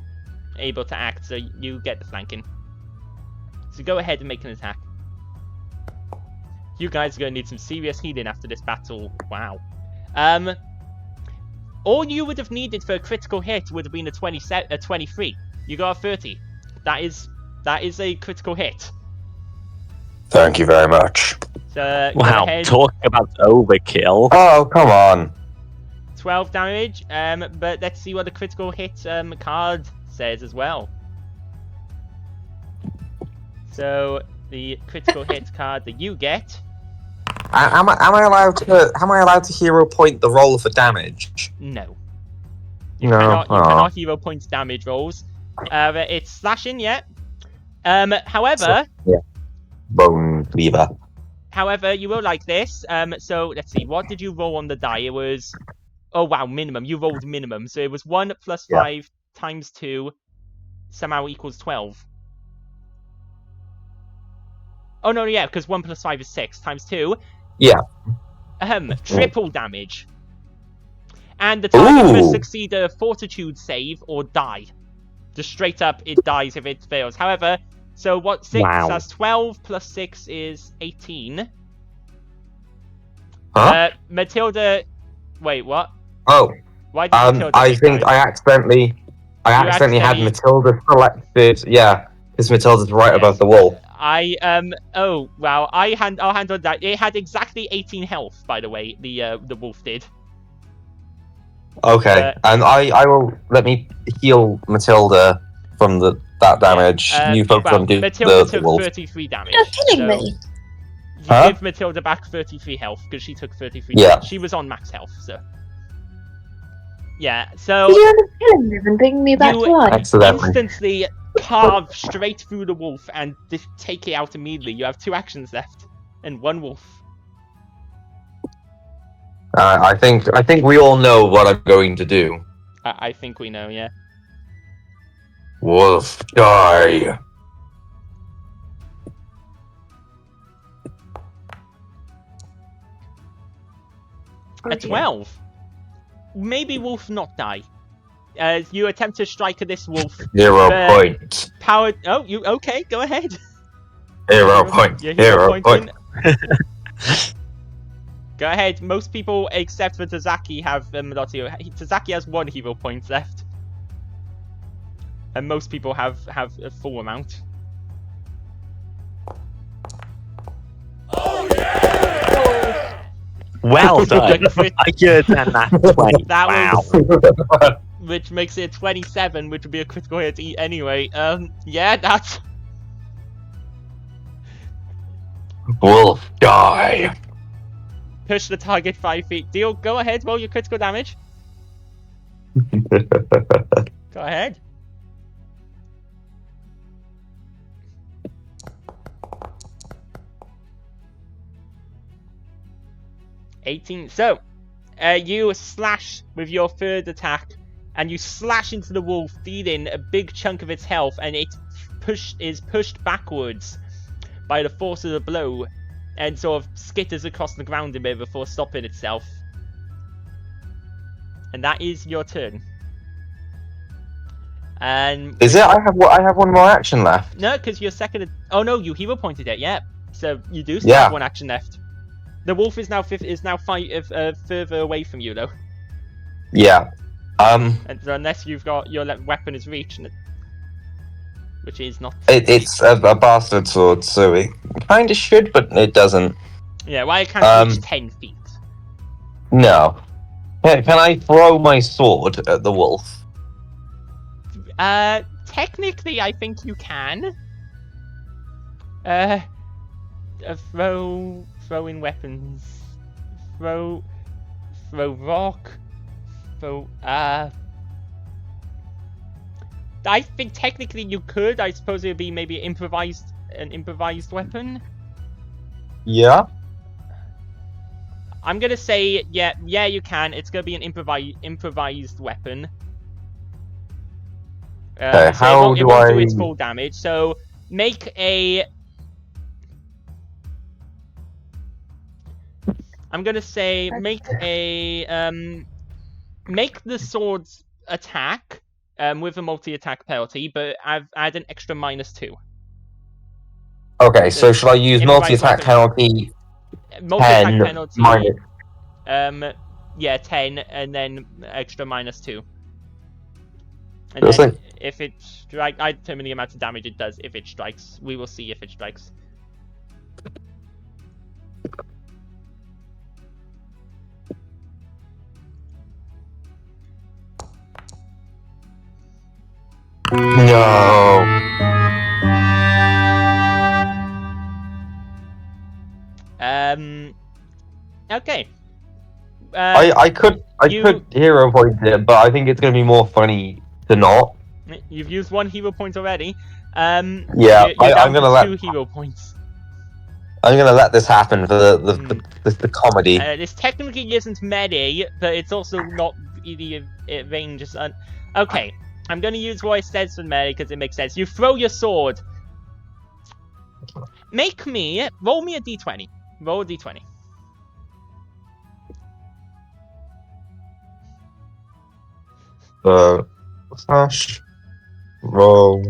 able to act, so you get the flanking. So go ahead and make an attack. You guys are going to need some serious healing after this battle. Wow. All you would have needed for a critical hit would have been a 23. You got a 30. That is a critical hit. Thank you very much. So Wow, talk about overkill. Oh, come on. 12 damage. But let's see what the critical hit card says as well. So the critical hit card that you get. Am I allowed to hero point the roll for damage? No. You cannot hero point damage rolls. It's slashing, yeah. However, Bone Cleaver. However, you will like this. So let's see. What did you roll on the die? It was, oh wow, minimum. You rolled minimum. So it was 1 plus 5 times 2 somehow equals 12. Oh no, yeah, because 1 plus 5 is 6 times 2. Yeah. Triple damage. And the target must succeed a fortitude save or die. Just straight up, it dies if it fails. However, so what 6 has 12 plus 6 is 18. Huh? Matilda, wait, what? Oh. Why did Matilda I think I accidentally had Matilda selected. Yeah, because Matilda's right above the wall. Oh wow, I'll handle that. It had exactly 18 health, by the way. The wolf did. Okay, and I will let me heal Matilda from that damage. You focus on Matilda the took wolf. 33 damage. You're kidding me. You give Matilda back 33 health because she took 33 damage. She was on max health, so. Yeah, so. Did you end up killing me and bring me back to life? Instantly carve straight through the wolf and just take it out immediately. You have 2 actions left and 1 wolf. I think we all know what I'm going to do. I think we know, yeah. Wolf, die. A 12. Maybe wolf not die. As you attempt to strike at this wolf. 0 points. Powered. Oh, you okay? Go ahead. 0 point. 0 point. Go ahead. Most people, except for Tazaki, have not hero. Tazaki has 1 hero point left, and most people have a full amount. Oh yeah! Well done. I could than that 20. That wow. Which makes it 27, which would be a critical hit anyway. Yeah, that's. Wolf, die. Push the target 5 feet. Deal. Go ahead. Roll your critical damage. Go ahead. $18. So, you slash with your third attack, and you slash into the wolf, dealing a big chunk of its health, and it is pushed backwards by the force of the blow, and sort of skitters across the ground a bit before stopping itself. And that is your turn. And is it? I have one more action left. no, because your second. Oh no, you hero pointed it. Yeah, so you do still have one action left. The wolf is now further away from you though. Yeah. And so unless you've got your weapon is reach, which is not. It's a bastard sword, so it kind of should, but it doesn't. Yeah, why it can't reach 10 feet? No. Can I throw my sword at the wolf? Technically, I think you can. Throwing weapons. Throw rock. I think technically you could. I suppose it would be maybe an improvised weapon. Yeah. I'm gonna say yeah you can. It's gonna be an improvised weapon. Okay, so it won't do its full damage. So make a. I'm gonna say make the sword's attack with a multi-attack penalty, but I've added an extra -2. Okay, so shall I use multi-attack penalty? Multi-attack penalty. Minus. Yeah, 10, and then extra -2. And That's then like... if it strikes, I determine the amount of damage it does if it strikes. We will see if it strikes. No. Okay. I could hero point it, but I think it's gonna be more funny to not. You've used 1 hero point already. Yeah, you're I'm down gonna to let 2 hero points. I'm gonna let this happen for the comedy. This technically isn't melee, but it's also not really range. Okay, I'm gonna use what it says for melee because it makes sense. You throw your sword. Roll me a d20. Roll a d20. Slash roll.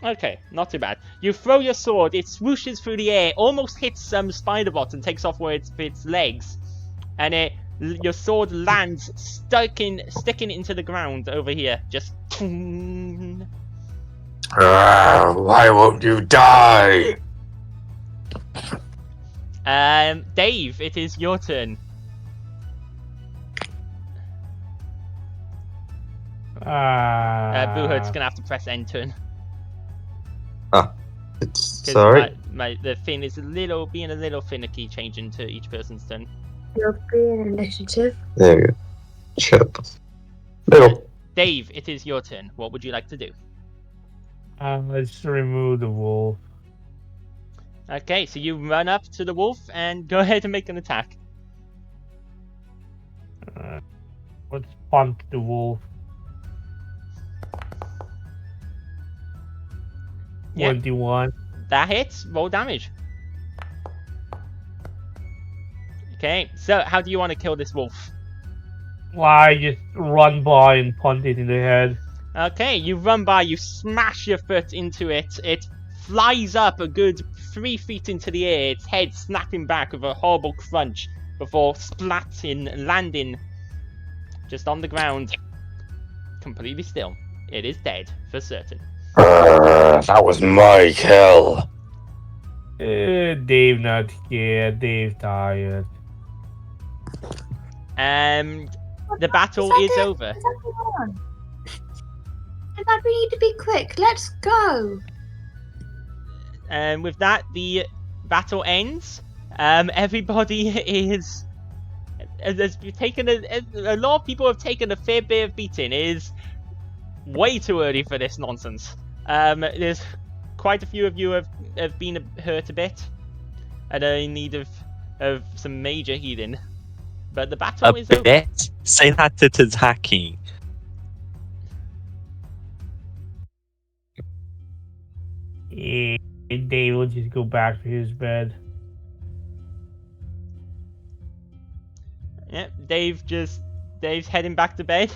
Okay, not too bad. You throw your sword, it swooshes through the air, almost hits some Spiderbot and takes off one of its legs. And your sword lands, sticking into the ground over here. Just... Why won't you die? Dave, it is your turn. Boohood's gonna have to press end turn. Sorry. The thing is being a little finicky, changing to each person's turn. You're being initiative. There you go. Chip. Little. Dave, it is your turn. What would you like to do? Let's remove the wolf. Okay, so you run up to the wolf and go ahead and make an attack. Let's punt the wolf. Yeah. 21. That hits. Roll damage. Okay, so how do you want to kill this wolf? Why just run by and punt it in the head? Okay, you run by, you smash your foot into it. It flies up a good 3 feet into the air, its head snapping back with a horrible crunch before landing just on the ground. Completely still. It is dead, for certain. That was my kill. Dave not here. Dave tired. The battle is over. But we need to be quick. Let's go. And with that, the battle ends. Everybody is... There's taken a lot of people have taken a fair bit of beating. It is way too early for this nonsense. There's quite a few of you have been hurt a bit and are in need of some major healing. But the battle is over. Bet? Say that to Tazaki. Dave will just go back to his bed. Yeah, Dave's heading back to bed.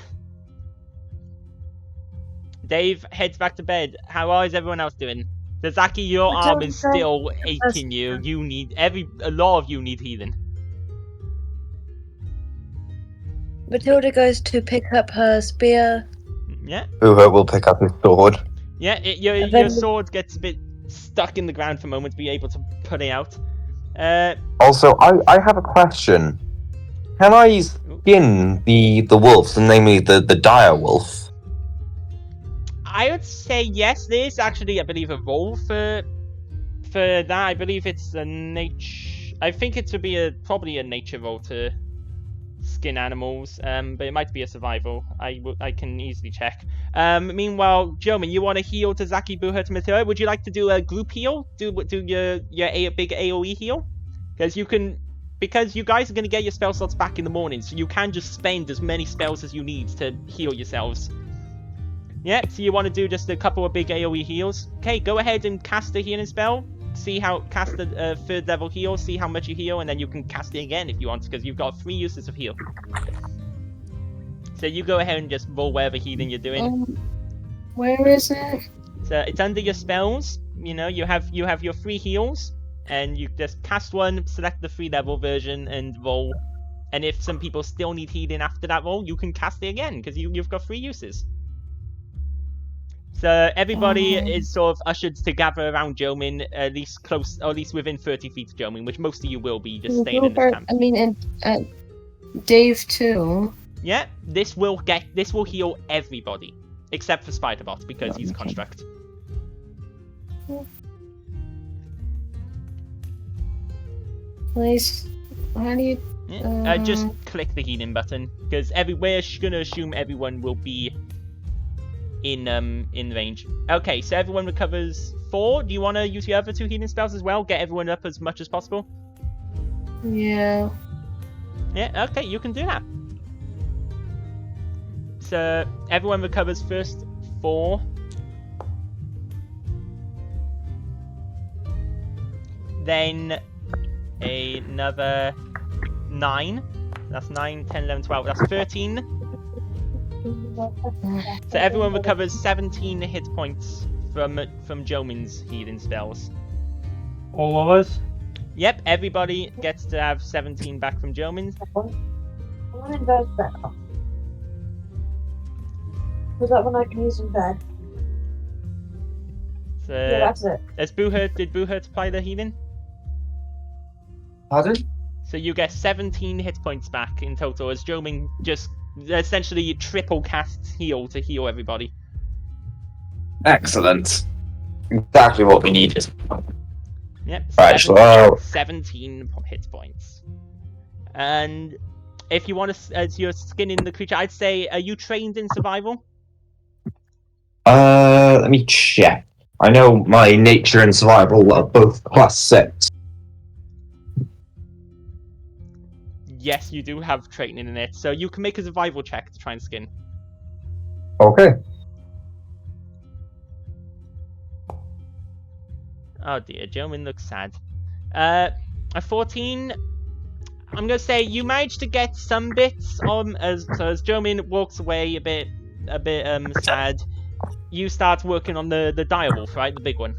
Dave heads back to bed. How is everyone else doing? Tazaki, your arm is still aching you. You need a lot of you need healing. Matilda goes to pick up her spear. Yeah. Buhurt will pick up his sword. Yeah, your sword gets a bit stuck in the ground for a moment to be able to put it out. Also, I have a question. Can I skin the wolves, and namely the dire wolf? I would say yes. There's actually, I believe, a role for that. I believe it's a nature. I think it would be probably a nature role to skin animals, but it might be a survival. I can easily check. Meanwhile, Joman, you want to heal Tazaki, Buhurt, Matilda? Would you like to do a group heal? Do your big AOE heal? Because you guys are going to get your spell slots back in the morning, so you can just spend as many spells as you need to heal yourselves. Yeah, so you want to do just a couple of big AoE heals? Okay, go ahead and cast a healing spell. Cast a third level heal, see how much you heal, and then you can cast it again if you want, because you've got 3 uses of heal. So you go ahead and just roll whatever healing you're doing. Where is it? So it's under your spells. You know, you have your 3 heals, and you just cast one, select the 3 level version, and roll. And if some people still need healing after that roll, you can cast it again, because you've got 3 uses. So everybody is sort of ushered to gather around Jomin, at least close, or at least within 30 feet of Jomin, which most of you will be just staying in this camp. I mean, and Dave too. Yeah, this will heal everybody except for Spiderbot because he's a construct. Please, how do you? Yeah. Just click the healing button because we're gonna assume everyone will be in range. Okay, so everyone recovers 4. Do you want to use your other 2 healing spells as well? Get everyone up as much as possible? Yeah. Yeah, okay, you can do that. So everyone recovers first 4. Then another 9. That's 9, 10, 11, 12. That's 13. So everyone recovers 17 hit points from Jomin's healing spells. All of us? Yep, everybody gets to have 17 back from Jomin's. I want to invest better. Was that one I can use in bed? So, Yeah, that's it. Did Buhurt apply the healing? Pardon? So you get 17 hit points back in total as Jomin just essentially triple casts heal to heal everybody. Excellent. Exactly what we needed. Yep, Right, 17 hit points. And if you want to, as you're skinning the creature, I'd say, are you trained in survival? Let me check. I know my nature and survival are both +6. Yes, you do have training in it, so you can make a survival check to try and skin. Okay. Oh dear, Jomin looks sad. A 14. I'm gonna say you managed to get some bits as Jomin walks away a bit sad. You start working on the direwolf, right? The big one.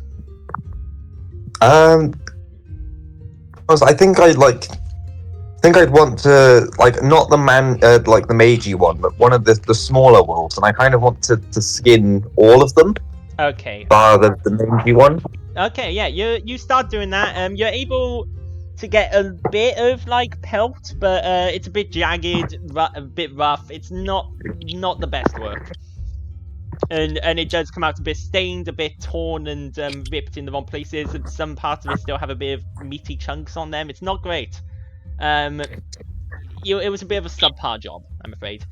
I think I'd want to not the the magey one, but one of the smaller wolves, and I kind of want to skin all of them. Okay. Bar the mangy one. Okay, yeah, you start doing that. You're able to get a bit of like pelt, but it's a bit jagged, a bit rough. It's not the best work, and it does come out a bit stained, a bit torn, and ripped in the wrong places. And some parts of it still have a bit of meaty chunks on them. It's not great. It was a bit of a subpar job, I'm afraid.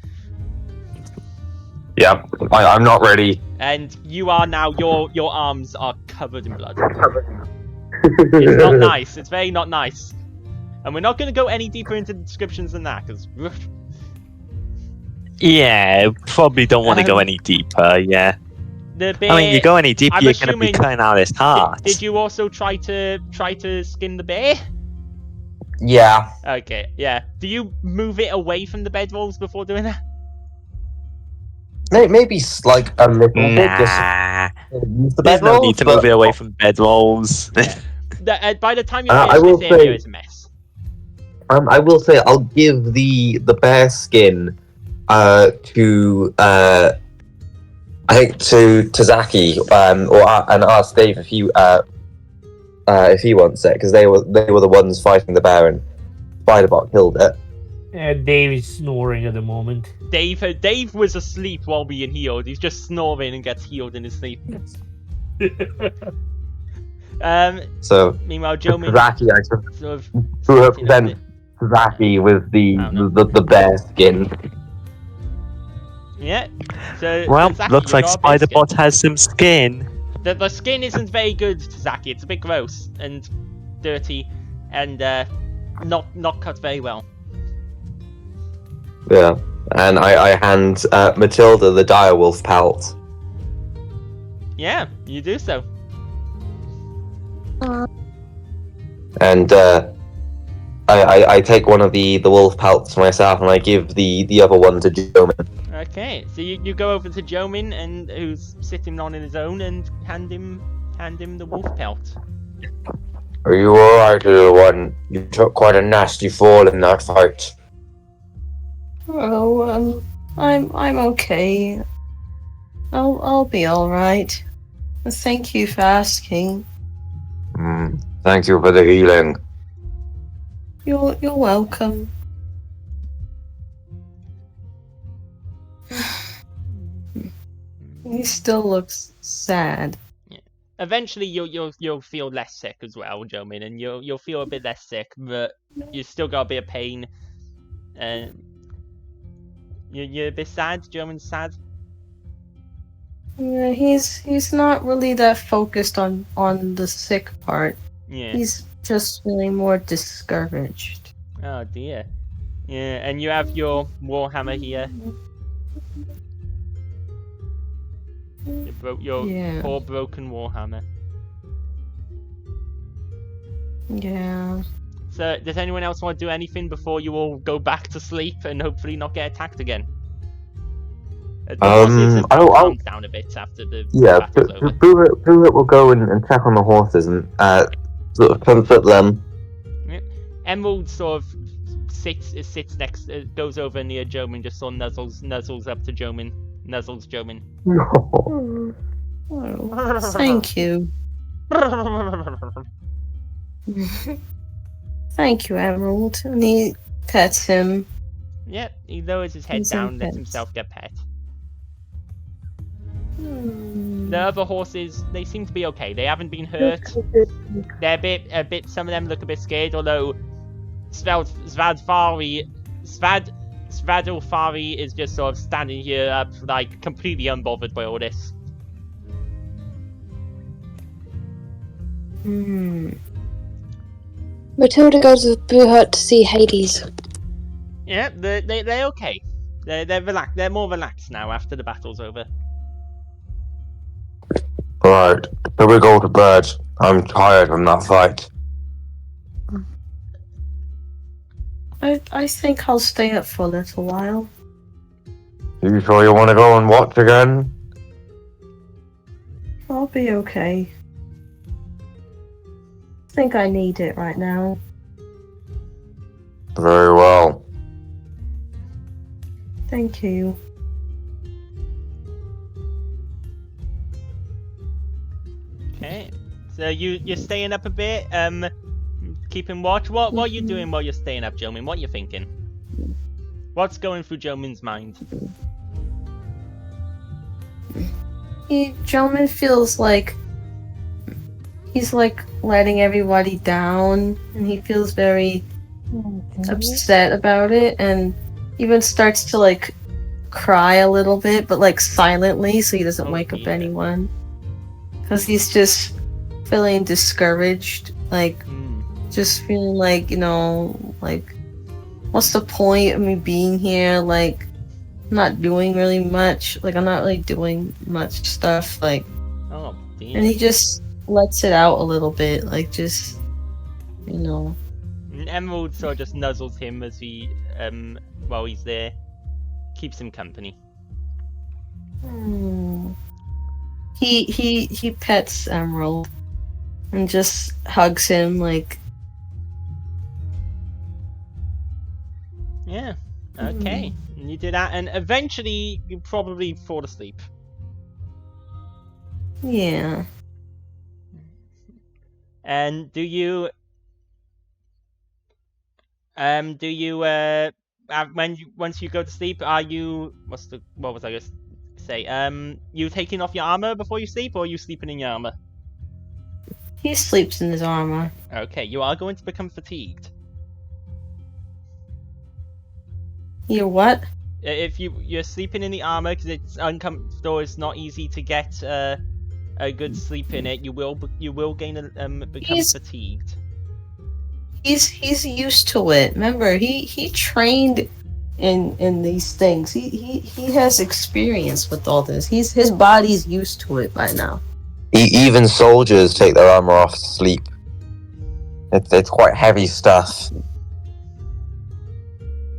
Yeah, I'm not ready. And you are now. Your arms are covered in blood. It's not nice. It's very not nice. And we're not going to go any deeper into the descriptions than that, because... Yeah, probably don't want to go any deeper, yeah. The bear, I mean, you go any deeper, I'm you're going to be cutting out his heart. Did you also try to skin the bear? Yeah. Okay, yeah. Do you move it away from the bedrolls before doing that? Maybe like a little bit. Just use the There's no need to move but- it away from bedrolls. By the time you I finish will this area, say- it's a mess. I will say I'll give the bear skin to I think to Zaki and ask Dave if he wants it, because they were the ones fighting the bear and Spiderbot killed it. Dave is snoring at the moment. Dave was asleep while being healed. He's just snoring and gets healed in his sleep. So Meanwhile, Jomin Zaki, I sort of to represent Zaki with the bear skin. Yeah. So Well, Zaki, looks you like got a bit of Spiderbot has some skin. The skin isn't very good to Zaki. It's a bit gross and dirty, and not cut very well. Yeah, and I hand Matilda the direwolf pelt. Yeah, you do so. And I take one of the wolf pelts myself, and I give the other one to Jomin. Okay, so you go over to Jomin, and who's sitting on his own, and hand him the wolf pelt. Are you alright, little one? You took quite a nasty fall in that fight. Oh, I'm okay. I'll be all right. Thank you for asking. Thank you for the healing. You're welcome. He still looks sad. Eventually, you'll feel less sick as well, Jomin, and you'll feel a bit less sick, but you still got a bit of pain. And you're a bit sad. Jomin's sad. Yeah, he's not really that focused on the sick part. Yeah. He's just really more discouraged. Oh dear. Yeah, and you have your warhammer here. Your Yeah. poor broken warhammer. Yeah. So, does anyone else want to do anything before you all go back to sleep and hopefully not get attacked again? The horses have calmed down a bit after the battle's over. Pruitt will go and check on the horses and sort of comfort them. Emerald sort of sits next, goes over near Jomin, just sort of nuzzles up to Jomin, nuzzles Jomin. Oh, thank you. Thank you, Emerald. And he pets him. Yep, he lowers his head He's down, lets pet. himself get pet. The other horses, they seem to be okay. They haven't been hurt. They're a bit. Some of them look a bit scared. Although Svadilfari is just sort of standing here up, like completely unbothered by all this. Matilda goes with Bruhut to see Hades. Yeah, they're okay. They're relaxed. They're more relaxed now after the battle's over. Right, here we go to bed. I'm tired from that fight. I think I'll stay up for a little while. You sure you want to go and watch again? I'll be okay. I think I need it right now. Very well. Thank you. Okay, so you're staying up a bit. keeping watch. What are you doing while you're staying up, Jomin? What are you thinking? What's going through Jomin's mind? Jomin feels like he's like letting everybody down, and he feels very upset about it, and even starts to like cry a little bit, but like silently, so he doesn't wake up anyone. Because he's just feeling discouraged, like just feeling like, you know, like what's the point of me being here? Like, I'm not doing really much. Like, I'm not really doing much stuff. Like, oh, damn. And he just lets it out a little bit, like just, you know. And Emerald sort of just nuzzles him as he, while he's there, keeps him company. He pets Emerald and just hugs him, like. Yeah. Okay. And you do that, and eventually you probably fall asleep. Yeah. And once you go to sleep, are you what was I gonna say? You taking off your armor before you sleep, or are you sleeping in your armor? He sleeps in his armor. Okay, you are going to become fatigued. You're what? If you're sleeping in the armor because it's uncomfortable, it's not easy to get a good sleep in it. You will become fatigued. He's used to it. Remember, he trained in these things. He has experience with all this. His body's used to it by now. Even soldiers take their armor off to sleep. It's quite heavy stuff.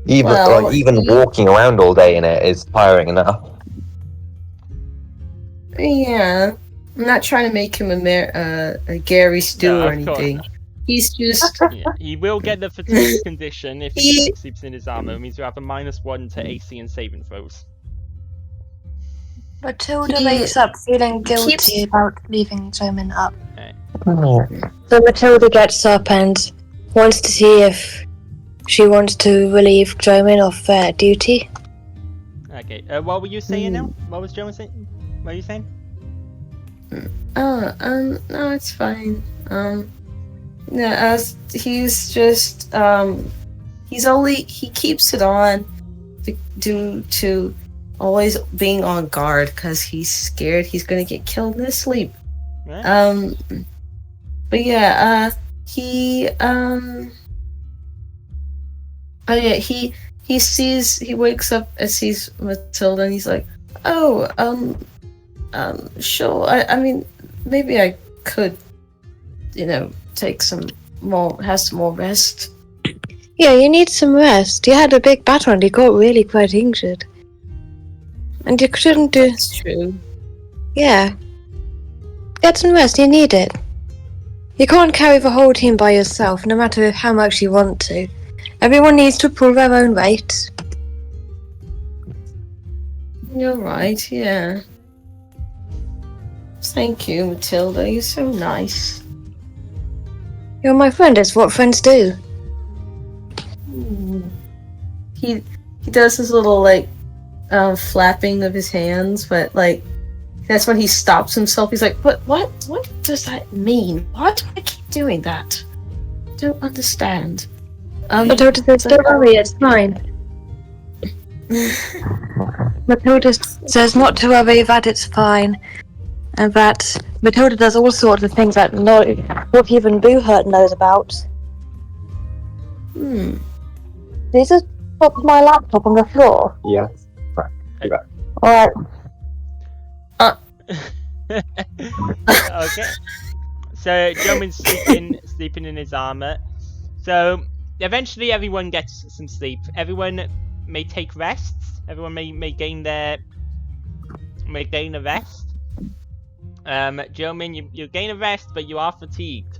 Even walking around all day in it is tiring enough. Yeah, I'm not trying to make him a Gary Stu or anything. He's just. Yeah, he will get the fatigue condition if he sleeps in his armor. It means you have a -1 to AC and saving throws. Matilda wakes up feeling guilty about leaving Jomin up. Okay. So Matilda gets up and wants to see if she wants to relieve Jomin of duty. Okay. What were you saying now? What was Jomin saying? What are you saying? No, it's fine. Yeah, he's just, he keeps it on due to always being on guard because he's scared he's gonna get killed in his sleep. Right. But yeah, he wakes up and sees Matilda and he's like, sure, I mean, maybe I could, have some more rest. Yeah, you need some rest. You had a big battle and you got really quite injured. And you couldn't do... That's true. Yeah. Get some rest, you need it. You can't carry the whole team by yourself, no matter how much you want to. Everyone needs to pull their own weight. You're right, yeah. Thank you, Matilda. You're so nice. You're my friend, it's what friends do. He does his little, flapping of his hands, but, that's when he stops himself. He's like, what does that mean? Why do I keep doing that? I don't understand. Matilda says, don't worry, it's fine. Matilda says not to worry, that it's fine. And that Matilda does all sorts of things that not even Boo Hurt knows about. These are put my laptop on the floor. Yeah. Right. Alright. Okay. So Jomin's sleeping in his armor. So eventually everyone gets some sleep. Everyone may take rests. Everyone may gain a rest. Jomin, you gain a rest, but you are fatigued.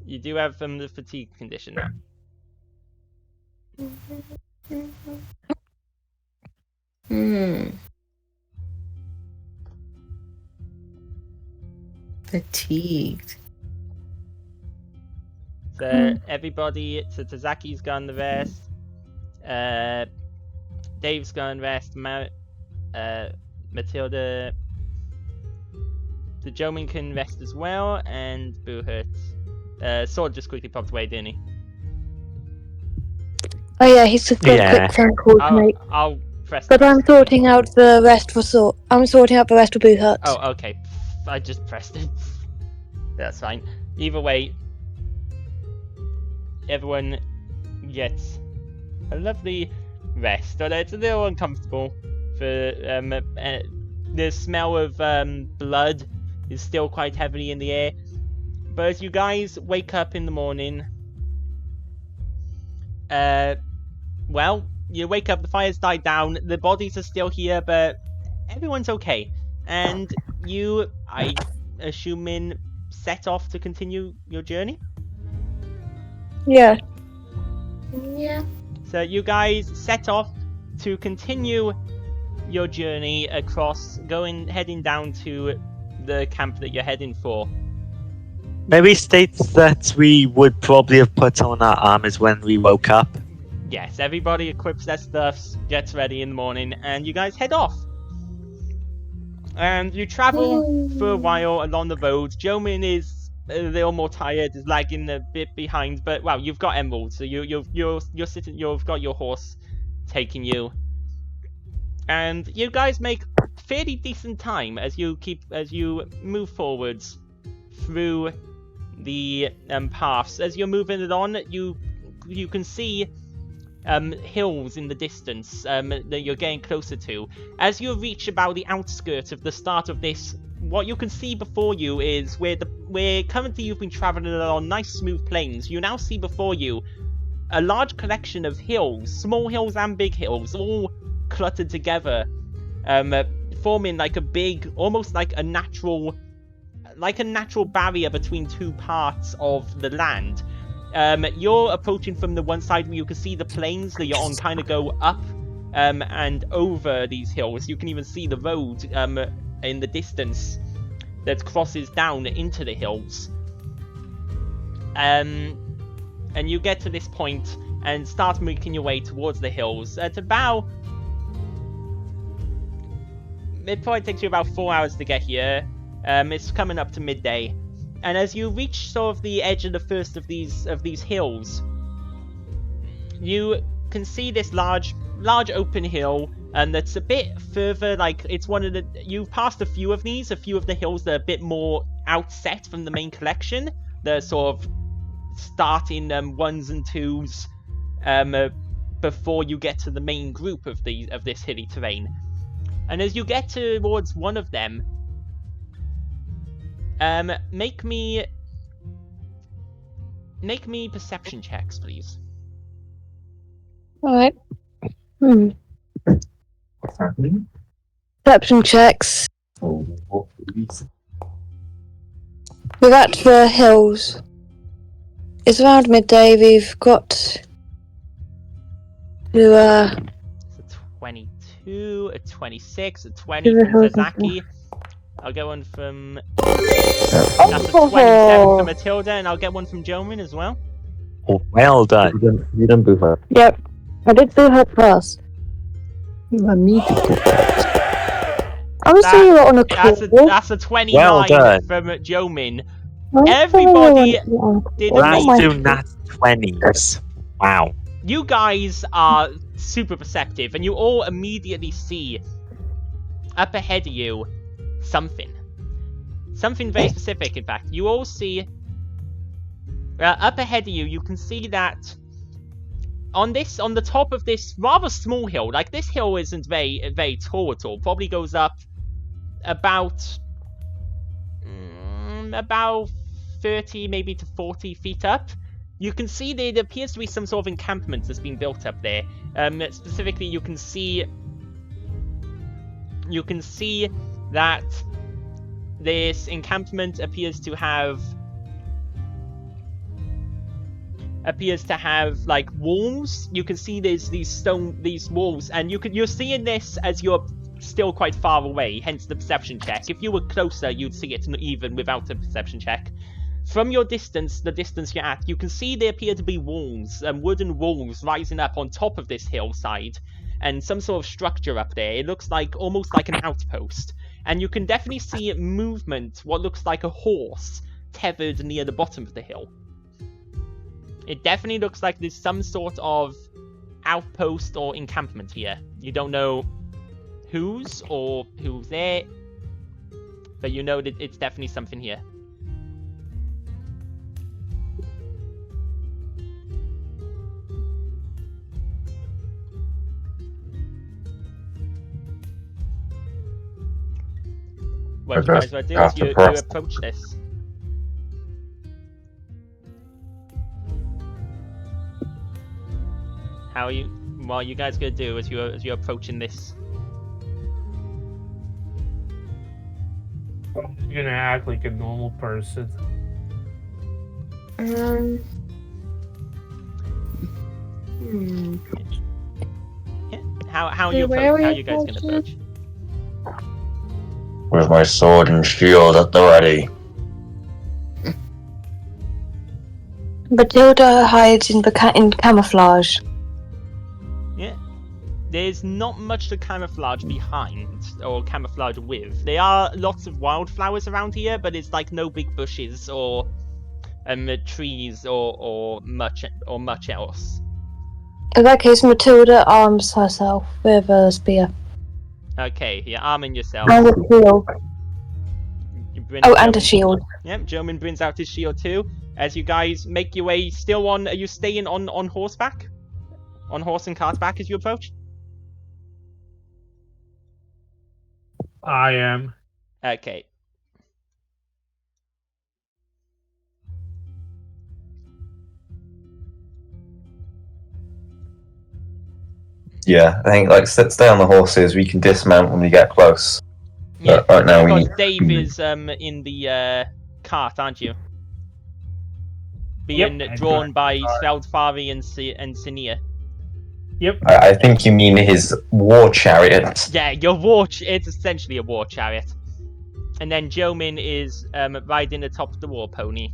You do have the fatigue condition. Fatigued. So everybody, so Tazaki's gone the rest. Dave's gone rest. Matilda, the Jomin can rest as well, and Boo hurts. Sword just quickly popped away, didn't he? Oh yeah, he's just got a quick phone call to make. I'll press. But I'm sorting out the rest for I'm sorting out the rest for Boo Hurt. Oh, okay. I just pressed it. That's fine. Either way, everyone gets a lovely rest. Although it's a little uncomfortable for the smell of blood is still quite heavily in the air. But as you guys wake up in the morning, well, you wake up, the fire's died down, the bodies are still here, but everyone's okay. And you, I assume, set off to continue your journey? Yeah. Yeah. So you guys set off to continue your journey across, heading down to the camp that you're heading for. Maybe states that we would probably have put on our armors when we woke up. Yes, everybody equips their stuffs, gets ready in the morning, and you guys head off. And you travel for a while along the road. Jomin is a little more tired, is lagging a bit behind, but well, you've got Emerald, so you're sitting, you've got your horse taking you, and you guys make fairly decent time as you move forwards through the paths. As you're moving it on, you can see hills in the distance that you're getting closer to. As you reach about the outskirts of the start of this, what you can see before you is where currently you've been traveling along nice smooth plains. You now see before you a large collection of hills, small hills and big hills, all cluttered together, forming like a big, almost like a natural barrier between two parts of the land. You're approaching from the one side where you can see the plains that you're on kind of go up and over these hills. You can even see the road in the distance that crosses down into the hills. And you get to this point and start making your way towards the hills. It probably takes you about 4 hours to get here. It's coming up to midday. And as you reach sort of the edge of the first of these hills, you can see this large open hill, and that's a bit further. Like it's you've passed a few of the hills that are a bit more outset from the main collection. They're sort of starting ones and twos before you get to the main group of this hilly terrain. And as you get towards one of them, make me perception checks, please. Alright. What's happening? Perception checks. Oh, what reason? We're at the hills. It's around midday. We've got to It's a 22, a 26, a 20 from Sasaki. I'll get one from... That's a 27 from Matilda, and I'll get one from Jomin as well. Oh, well done. You done Boo Hurt. Yep. I did Boo Hurt first. You want me to do that? I was seeing you on a call. That's a 29 Well done. from Jomin. Everybody did Let's amazing. do nat 20s. Wow. You guys are super perceptive, and you all immediately see up ahead of you something very specific. In fact, you all see up ahead of you, you can see that on the top of this rather small hill, like this hill isn't very tall at all, probably goes up about 30 maybe to 40 feet up. You can see there appears to be some sort of encampment that's been built up there. Specifically, you can see that this encampment appears to have like walls. You can see there's these walls, and you're seeing this as you're still quite far away, hence the perception check. If you were closer, you'd see it even without a perception check. From your distance, the distance you're at, you can see there appear to be walls, wooden walls rising up on top of this hillside, and some sort of structure up there. It looks like almost like an outpost, and you can definitely see movement, what looks like a horse, tethered near the bottom of the hill. It definitely looks like there's some sort of outpost or encampment here. You don't know whose or who's there, but you know that it's definitely something here. What you guys want to do is you approach this. How are you? What are you guys gonna do as you're approaching this? I'm just gonna act like a normal person. Yeah. How are you guys gonna approach? With my sword and shield at the ready. Matilda hides in camouflage. Yeah. There's not much to camouflage behind, or camouflage with. There are lots of wildflowers around here, but it's like no big bushes or trees or much else. In that case, Matilda arms herself with a spear. Okay, you're arming yourself. And a shield. And a shield. Yep, German brings out his shield too. As you guys make your way, still on. Are you staying on horseback? On horse and cart back as you approach? I am. Okay. Yeah, I think stay on the horses. We can dismount when we get close. Yeah, right now we because need... Dave is in the cart, aren't you? Being drawn by Sveldfari and Sinia. Yep. I think you mean his war chariot. Yeah, it's essentially a war chariot. And then Jomin is riding atop the war pony,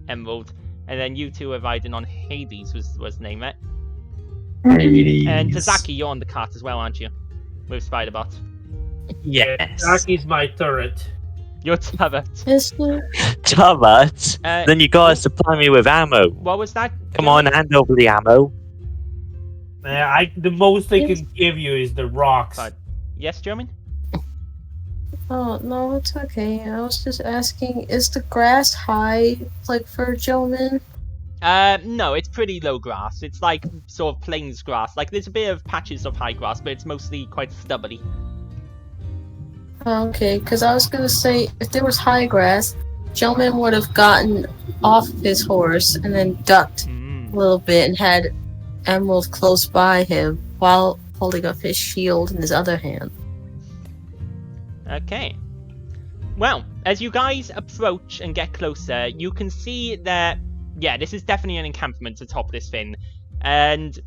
Emerald. And then you two are riding on Hades, was the name, right? Hades. And Tazaki, you're on the cart as well, aren't you? With Spiderbot. Yes. Taki's my turret. Your turret. Turret? Then you gotta supply me with ammo. What was that? Come on, hand over the ammo. The most I can give you is the rocks. Yes, German? Oh, no, it's okay. I was just asking, is the grass high, like, for Jomin? No, it's pretty low grass. It's like sort of plains grass. Like, there's a bit of patches of high grass, but it's mostly quite stubbly. Okay, because I was gonna say, if there was high grass, Jomin would have gotten off of his horse and then ducked a little bit and had Emerald close by him while holding up his shield in his other hand. Okay. Well, as you guys approach and get closer, you can see that, yeah, this is definitely an encampment atop this thing. And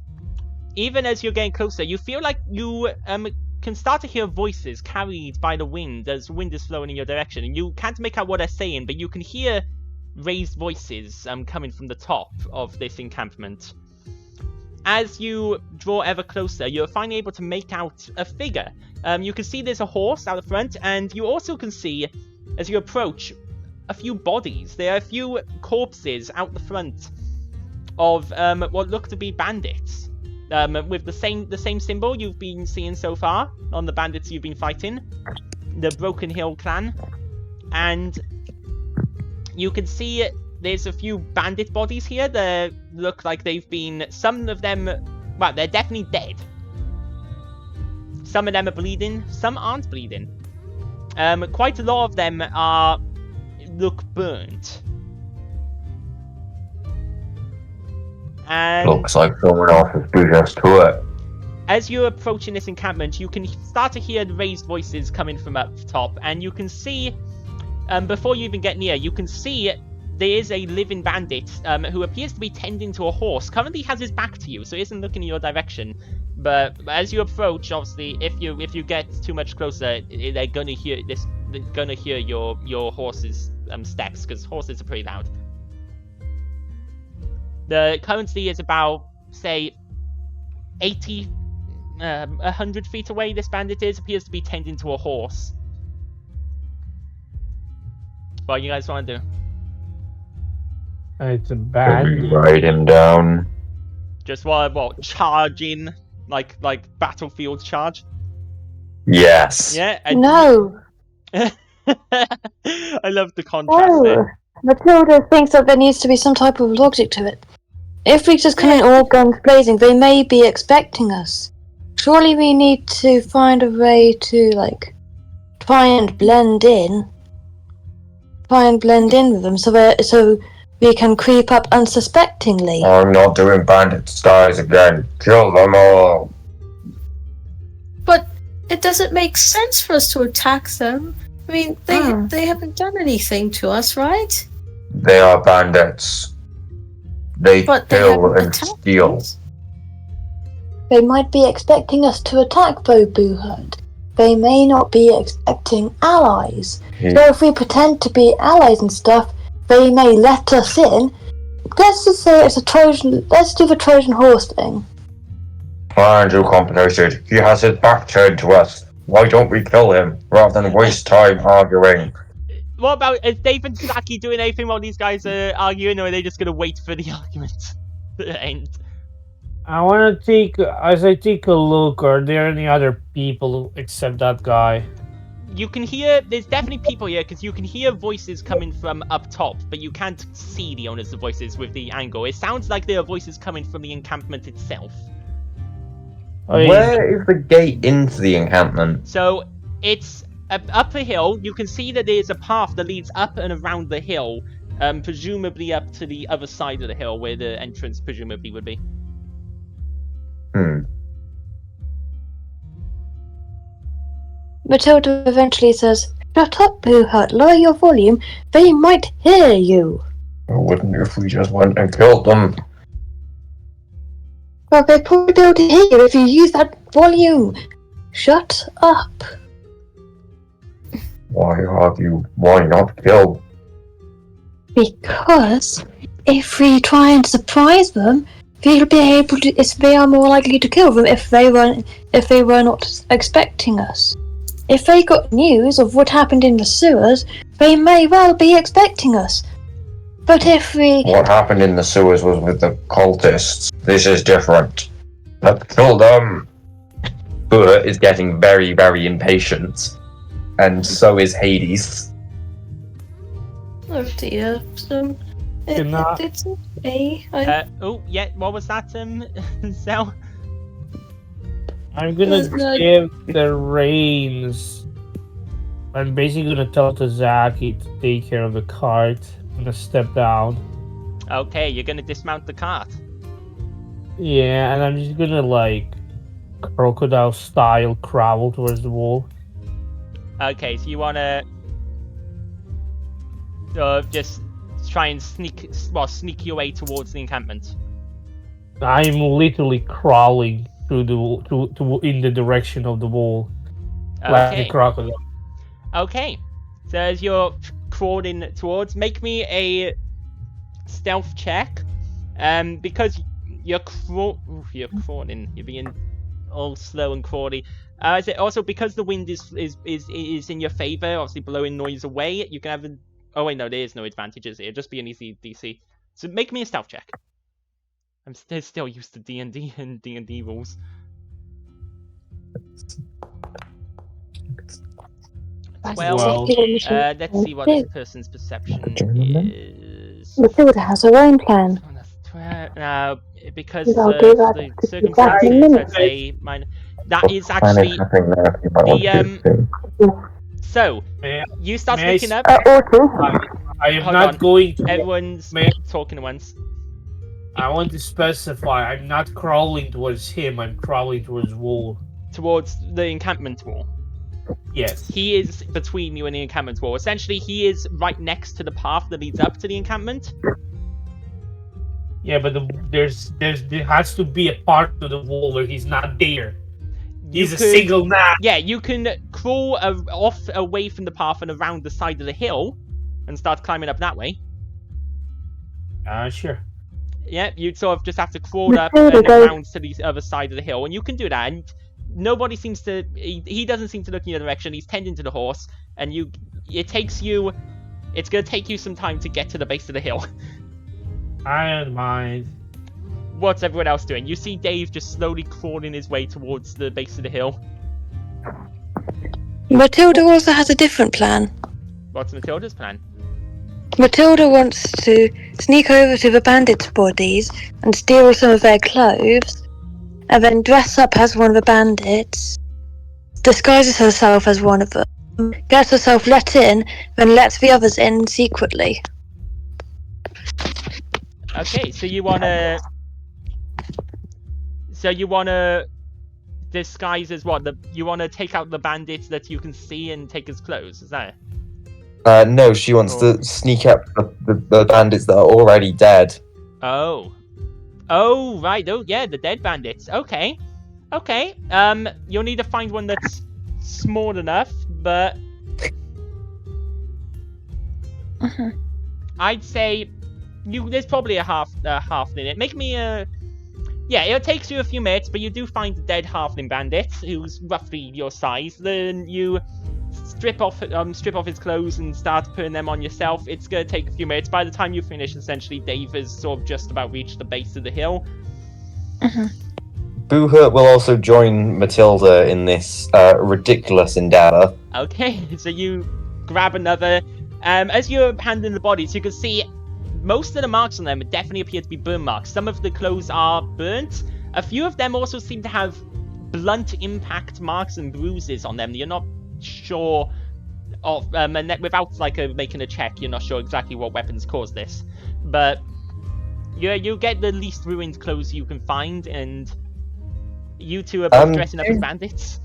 even as you're getting closer, you feel like you can start to hear voices carried by the wind as wind is flowing in your direction. And you can't make out what they're saying, but you can hear raised voices coming from the top of this encampment. As you draw ever closer, you're finally able to make out a figure. You can see there's a horse out the front, and you also can see, as you approach, a few bodies. There are a few corpses out the front of what look to be bandits, with the same symbol you've been seeing so far on the bandits you've been fighting, the Broken Hill clan. And you can see there's a few bandit bodies here that look like they've been... Some of them... Well, they're definitely dead. Some of them are bleeding. Some aren't bleeding. Quite a lot of them look burnt. And looks like someone else has beat us to it. As you're approaching this encampment, you can start to hear the raised voices coming from up top, and you can see, before you even get near, you can see there is a living bandit who appears to be tending to a horse. Currently has his back to you, so he isn't looking in your direction. But as you approach, obviously, if you get too much closer, they're gonna hear this. They're gonna hear your horse's steps, because horses are pretty loud. The currently is about, say, 100 feet away. This bandit appears to be tending to a horse. What do you guys want to do? It's a bad. Ride him down. Just what charging, like battlefield charge? Yes. Yeah. No. I love the contrast there. Matilda thinks that there needs to be some type of logic to it. If we just come in all guns blazing, they may be expecting us. Surely we need to find a way to, like, try and blend in with them so we can creep up unsuspectingly. I'm not doing bandit styles again. Kill them all. But it doesn't make sense for us to attack them. I mean, they haven't done anything to us, right? They are bandits. They kill and steal. They might be expecting us to attack Bobuhut. They may not be expecting allies. So if we pretend to be allies and stuff, they may let us in. Let's just say it's a Trojan. Let's do the Trojan horse thing. Too complicated. He has his back turned to us. Why don't we kill him rather than waste time arguing? What about, is Dave and Saki doing anything while these guys are arguing, or are they just going to wait for the argument to end? I want to take, as I take a look, are there any other people except that guy? You can hear, there's definitely people here, because you can hear voices coming from up top, but you can't see the owners of voices with the angle. It sounds like there are voices coming from the encampment itself. Where is the gate into the encampment? So, it's up a hill. You can see that there's a path that leads up and around the hill, presumably up to the other side of the hill, where the entrance presumably would be. Matilda eventually says, "Shut up, Bobuhut, lower your volume. They might hear you." Wouldn't if we just went and killed them? Well, they'd probably be able to hear you if you use that volume. Shut up. Why not kill? Because if we try and surprise them, we'll be able to. They are more likely to kill them if they were not expecting us. If they got news of what happened in the sewers, they may well be expecting us. But if we... What happened in the sewers was with the cultists. This is different. Let's kill them. Buddha is getting very, very impatient. And so is Hades. Oh dear. It's okay. Oh, yeah, what was that, Zell? I'm gonna give the reins. I'm basically gonna tell Tazaki to take care of the cart. I'm gonna step down. Okay, you're gonna dismount the cart. Yeah, and I'm just gonna, like, crocodile style crawl towards the wall. Okay, so you wanna just try and sneak your way towards the encampment. I'm literally crawling through in the direction of the wall, like a crocodile. Okay, so as you're crawling towards, make me a stealth check, because you're crawling, you're being all slow and crawly. Is it also because the wind is in your favor, obviously blowing noise away? You can have oh wait, no, there is no advantages here. Just be an easy DC. So make me a stealth check. I'm still used to D&D and D&D rules. Well, let's see what this person's perception is. Matilda has her own plan. Because the circumstances, I'd say mine. That is actually the So you start speaking up. I am not going to. Everyone's talking at once. I want to specify, I'm not crawling towards him, I'm crawling towards the wall. Towards the encampment wall? Yes. He is between you and the encampment wall. Essentially, he is right next to the path that leads up to the encampment. Yeah, but there has to be a part of the wall where he's not there. He's a single man. Yeah, you can crawl away from the path and around the side of the hill, and start climbing up that way. Sure. Yeah, you'd sort of just have to crawl up and around to the other side of the hill, and you can do that. And nobody seems to. He doesn't seem to look in your direction. He's tending to the horse, and it's gonna take you some time to get to the base of the hill. I don't mind. What's everyone else doing? You see Dave just slowly crawling his way towards the base of the hill. Matilda also has a different plan. What's Matilda's plan? Matilda wants to sneak over to the bandits' bodies and steal some of their clothes, and then dress up as one of the bandits, disguises herself as one of them, gets herself let in, then lets the others in secretly. Okay, so you wanna disguise as what? You wanna take out the bandits that you can see and take as clothes? Is that it? No, she wants to sneak up the bandits that are already dead. Oh, right. Oh, yeah, the dead bandits. Okay. You'll need to find one that's small enough, but I'd say there's probably a half in it. Make me a. Yeah, it takes you a few minutes, but you do find the dead halfling bandit, who's roughly your size. Then you strip off his clothes and start putting them on yourself. It's gonna take a few minutes. By the time you finish, essentially, Dave has sort of just about reached the base of the hill. Boohurt will also join Matilda in this ridiculous endeavor. Okay, so you grab another. As you're handling the bodies, you can see most of the marks on them definitely appear to be burn marks. Some of the clothes are burnt. A few of them also seem to have blunt impact marks and bruises on them. You're not sure of, and without making a check, you're not sure exactly what weapons caused this. But you get the least ruined clothes you can find, and you two are both dressing up as bandits.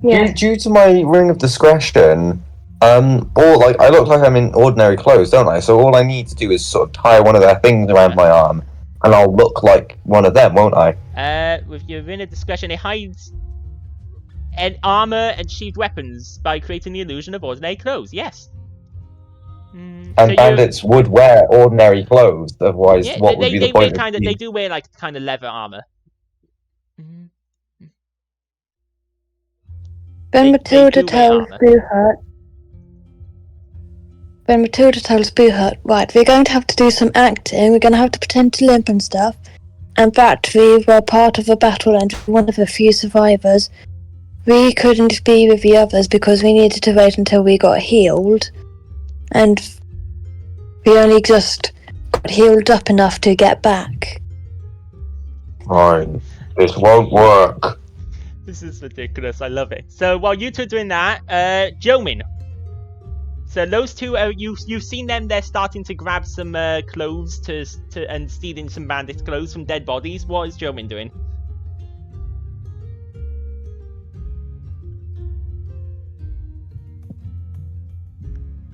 Yeah. Due to my ring of discretion, I look like I'm in ordinary clothes, don't I? So all I need to do is sort of tie one of their things around my arm, and I'll look like one of them, won't I? With your ring of discretion, it hides armor and sheathed weapons by creating the illusion of ordinary clothes. Yes. And bandits would wear ordinary clothes, otherwise, what would be the point? They do wear kind of leather armor. When Matilda tells Boohurt, right, we're going to have to do some acting, we're going to have to pretend to limp and stuff, and that we were part of a battle and one of the few survivors. We couldn't be with the others because we needed to wait until we got healed, and we only just got healed up enough to get back. Fine. This won't work. This is ridiculous. I love it. So while you two are doing that, Jomin. So those two, you've seen them. They're starting to grab some clothes and stealing some bandit clothes from dead bodies. What is Jomin doing?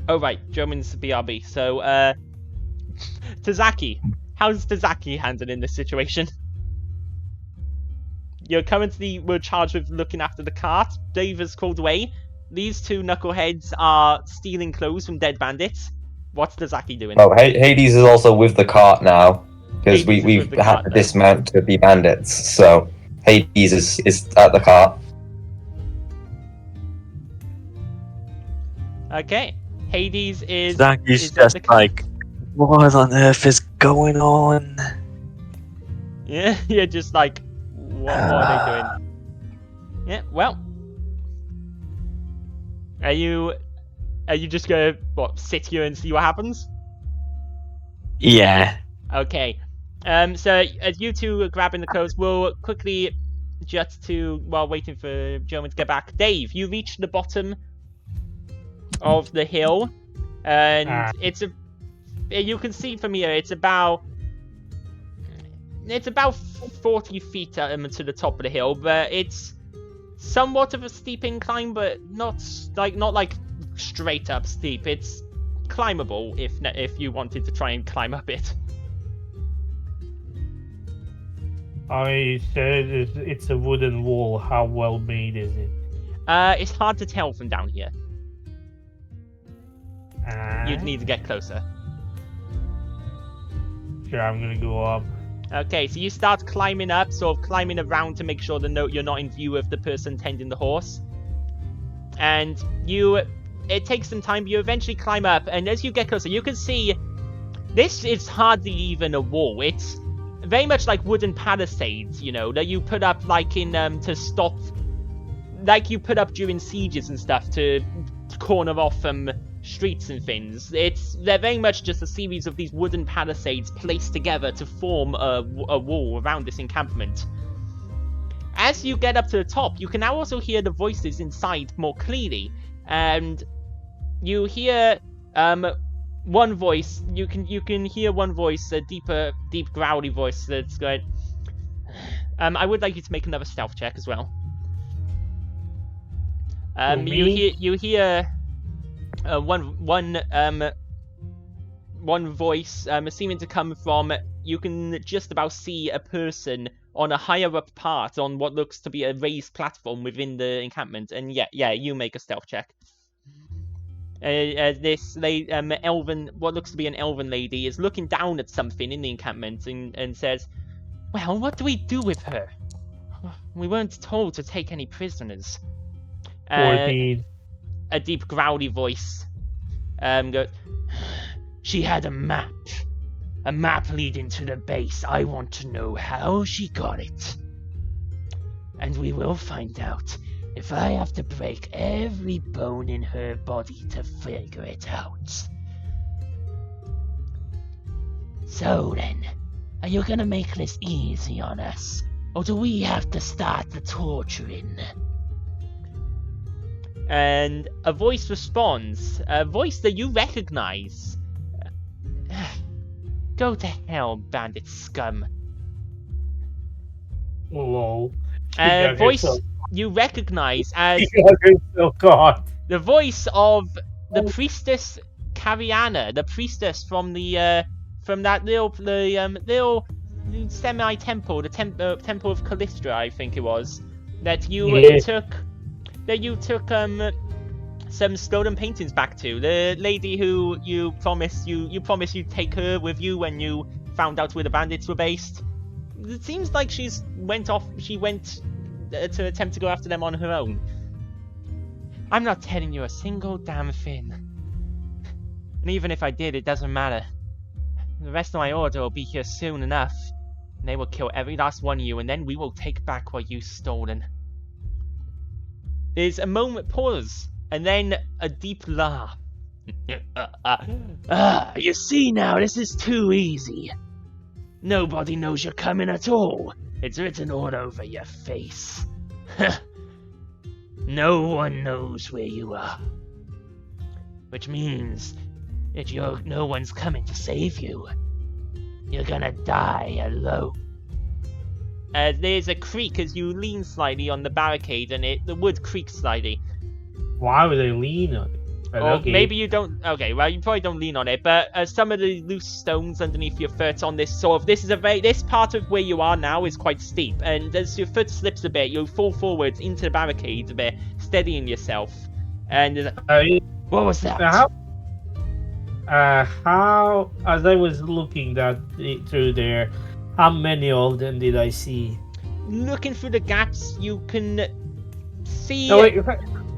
Oh right, Jomin's BRB. So Tazaki, how's Tazaki handling this situation? You're currently were charged with looking after the cart. Dave is called away. These two knuckleheads are stealing clothes from dead bandits. What's Tazaki doing? Oh, Hades is also with the cart now, because we've had to dismount to be bandits. So Hades is at the cart. Okay, Hades is. Tazaki's just like, what on earth is going on? Yeah, you're just like, what are they doing? Yeah, well. Are you just gonna sit here and see what happens? Yeah. Okay. So as you two are grabbing the clothes, we'll quickly just while waiting for German to get back. Dave, you reach the bottom of the hill, and you can see from here it's about 40 feet to the top of the hill, but it's somewhat of a steep incline, but not like straight up steep. It's climbable if you wanted to try and climb up it. I said it's a wooden wall. How well made is it? It's hard to tell from down here. you'd need to get closer. Sure, I'm gonna go up. Okay, so you start climbing up, sort of climbing around to make sure you're not in view of the person tending the horse. And it takes some time, but you eventually climb up, and as you get closer, you can see this is hardly even a wall. It's very much like wooden palisades, you know, that you put up like in to stop, like you put up during sieges and stuff to corner off streets and things. They're very much just a series of these wooden palisades placed together to form a wall around this encampment. As you get up to the top, you can now also hear the voices inside more clearly, and you hear one voice. You can hear one voice, a deep growly voice that's going. I would like you to make another stealth check as well. You hear one voice seeming to come from. You can just about see a person on a higher up part on what looks to be a raised platform within the encampment, and yeah, you make a stealth check. This what looks to be an elven lady is looking down at something in the encampment and says, "Well, what do we do with her? We weren't told to take any prisoners." 14. A deep growly voice goes, "She had a map leading to the base. I want to know how she got it. And we will find out if I have to break every bone in her body to figure it out. So then, are you gonna make this easy on us? Or do we have to start the torturing?" And a voice responds, a voice that you recognize. "Go to hell, bandit scum." Lol. Voice you recognize as the voice of the priestess Cariana, the priestess from the from that little semi-temple, the temple of Callistra, I think it was, that you took some stolen paintings back to. The lady who you promised you'd take her with you when you found out where the bandits were based. It seems like she went to attempt to go after them on her own. I'm not telling you a single damn thing. And even if I did, it doesn't matter. The rest of my order will be here soon enough. And they will kill every last one of you, and then we will take back what you've stolen. There's a moment pause, and then a deep laugh. You see now, this is too easy. Nobody knows you're coming at all. It's written all over your face. No one knows where you are. Which means that no one's coming to save you. You're gonna die alone. There's a creak as you lean slightly on the barricade, and the wood creaks slightly. Why would they lean on it? Or maybe you don't. Okay, well, you probably don't lean on it, but some of the loose stones underneath your foot on this this part of where you are now is quite steep, and as your foot slips a bit, you'll fall forwards into the barricade a bit, steadying yourself. And what was that? How, as I was looking through there, how many of them did I see? Looking through the gaps, you can see. No, wait,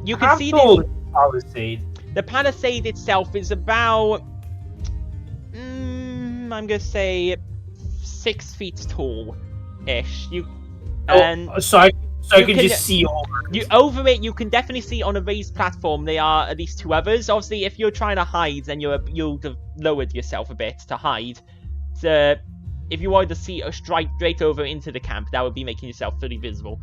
you can see the palisade. The palisade itself is about, I'm gonna say, 6 feet tall-ish. So I can just see over. Over it, you can definitely see on a raised platform. There are at least 2 others. Obviously, if you're trying to hide, then you'll have lowered yourself a bit to hide. So, if you wanted to see straight over into the camp, that would be making yourself fully visible.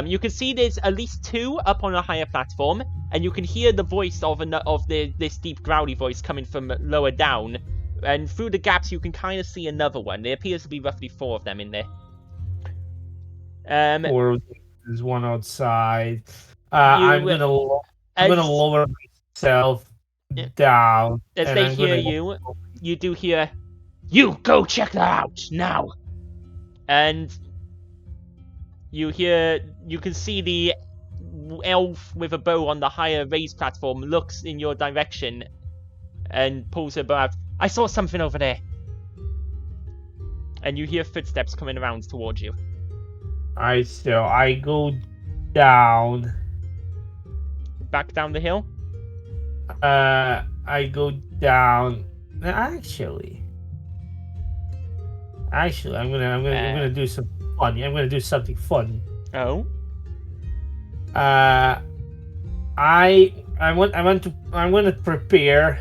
You can see there's at least 2 up on a higher platform, and you can hear the voice of this deep growly voice coming from lower down. And through the gaps, you can kind of see another one. There appears to be roughly 4 of them in there. Or there's one outside. I'm gonna lower myself down. As they hear you, you do hear, "You go check that out now!" And you can see the elf with a bow on the higher raised platform looks in your direction, and pulls her bow out. I saw something over there. And you hear footsteps coming around towards you. Alright, so I go down. Back down the hill? I go down. Actually, I'm gonna do some funny. I'm gonna do something funny. Oh. I'm gonna prepare.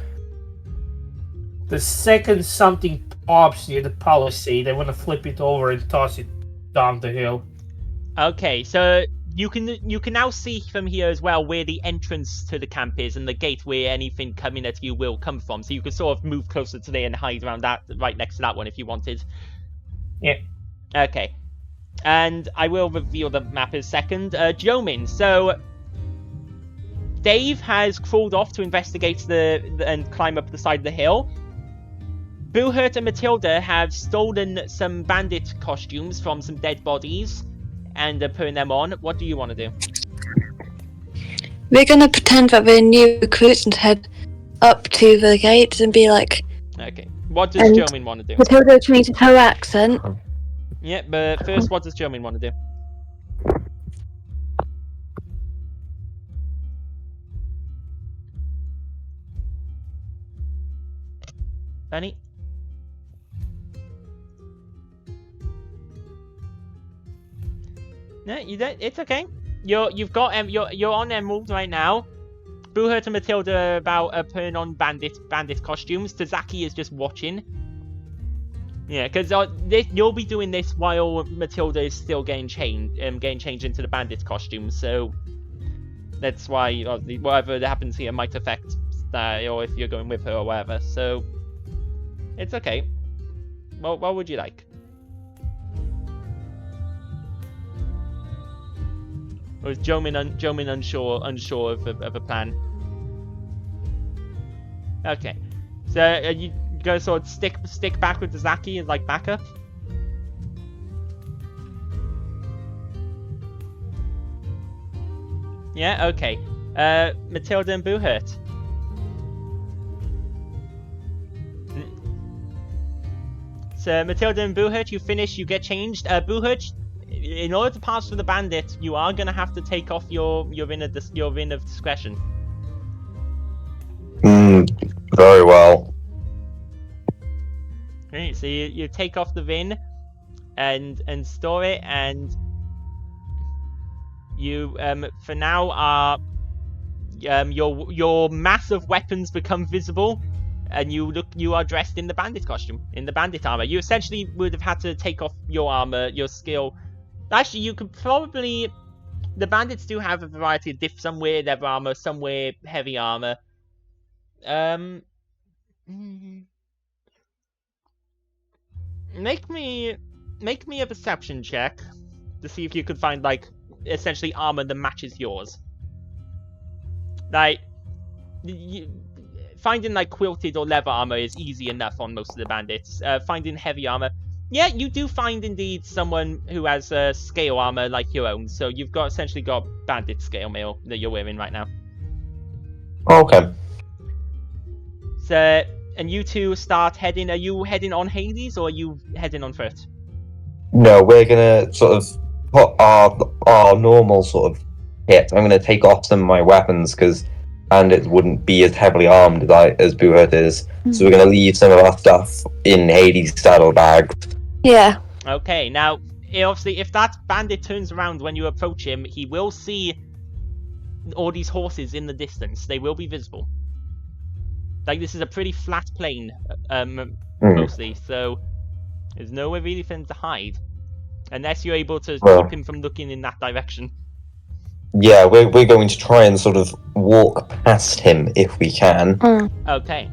The second something pops near the palisade, I want to flip it over and toss it down the hill. Okay, so you can now see from here as well where the entrance to the camp is and the gate where anything coming at you will come from. So you can sort of move closer to there and hide around that, right next to that one if you wanted. Yeah. Okay. And I will reveal the map in a second. Jomin, so Dave has crawled off to investigate and climb up the side of the hill. Boohurt and Matilda have stolen some bandit costumes from some dead bodies and are putting them on. What do you want to do? We're gonna pretend that we're new recruits and head up to the gate and be like... Okay. What does Jomin want to do? Matilda changes her accent. Yeah, but first, what does Jomin want to do? Benny? No, it's okay. You're on Emerald right now. Boohurt and Matilda are about putting on bandit costumes. Tazaki is just watching. Yeah, because you'll be doing this while Matilda is still getting changed into the bandit costume. So that's why whatever happens here might affect that, or if you're going with her or whatever. So it's okay. Well, what would you like? Or is Jomin unsure of a plan? Okay, so are you gonna sort of stick back with the Zaki as like backup? Yeah, okay. Matilda and Boohurt. So Matilda and Boohurt, you finish, you get changed. Boohurt, in order to pass through the bandit, you are gonna have to take off your ring of discretion. Very well. Okay, so you take off the ring and store it, and you for now are your mass of weapons become visible, and you are dressed in the bandit costume, in the bandit armor. You essentially would have had to take off your armor, your skill. Actually, you could probably... The bandits do have a variety of some wear leather armor, some wear heavy armor. Make me a perception check to see if you could find, like, essentially armor that matches yours. Like, finding, like, quilted or leather armor is easy enough on most of the bandits. Finding heavy armor... Yeah, you do find indeed someone who has scale armor like your own, so you've essentially got bandit scale mail that you're wearing right now. Okay. So, and you two start heading. Are you heading on Hades or are you heading on foot? No, we're gonna sort of put our normal sort of kit. I'm gonna take off some of my weapons because bandits wouldn't be as heavily armed as Boohurt is. So we're gonna leave some of our stuff in Hades' saddlebags. Yeah. Okay, now, obviously, if that bandit turns around when you approach him, he will see all these horses in the distance. They will be visible. Like, this is a pretty flat plain, mostly, so there's nowhere really for him to hide. Unless you're able to keep him from looking in that direction. Yeah, we're going to try and sort of walk past him if we can. Okay.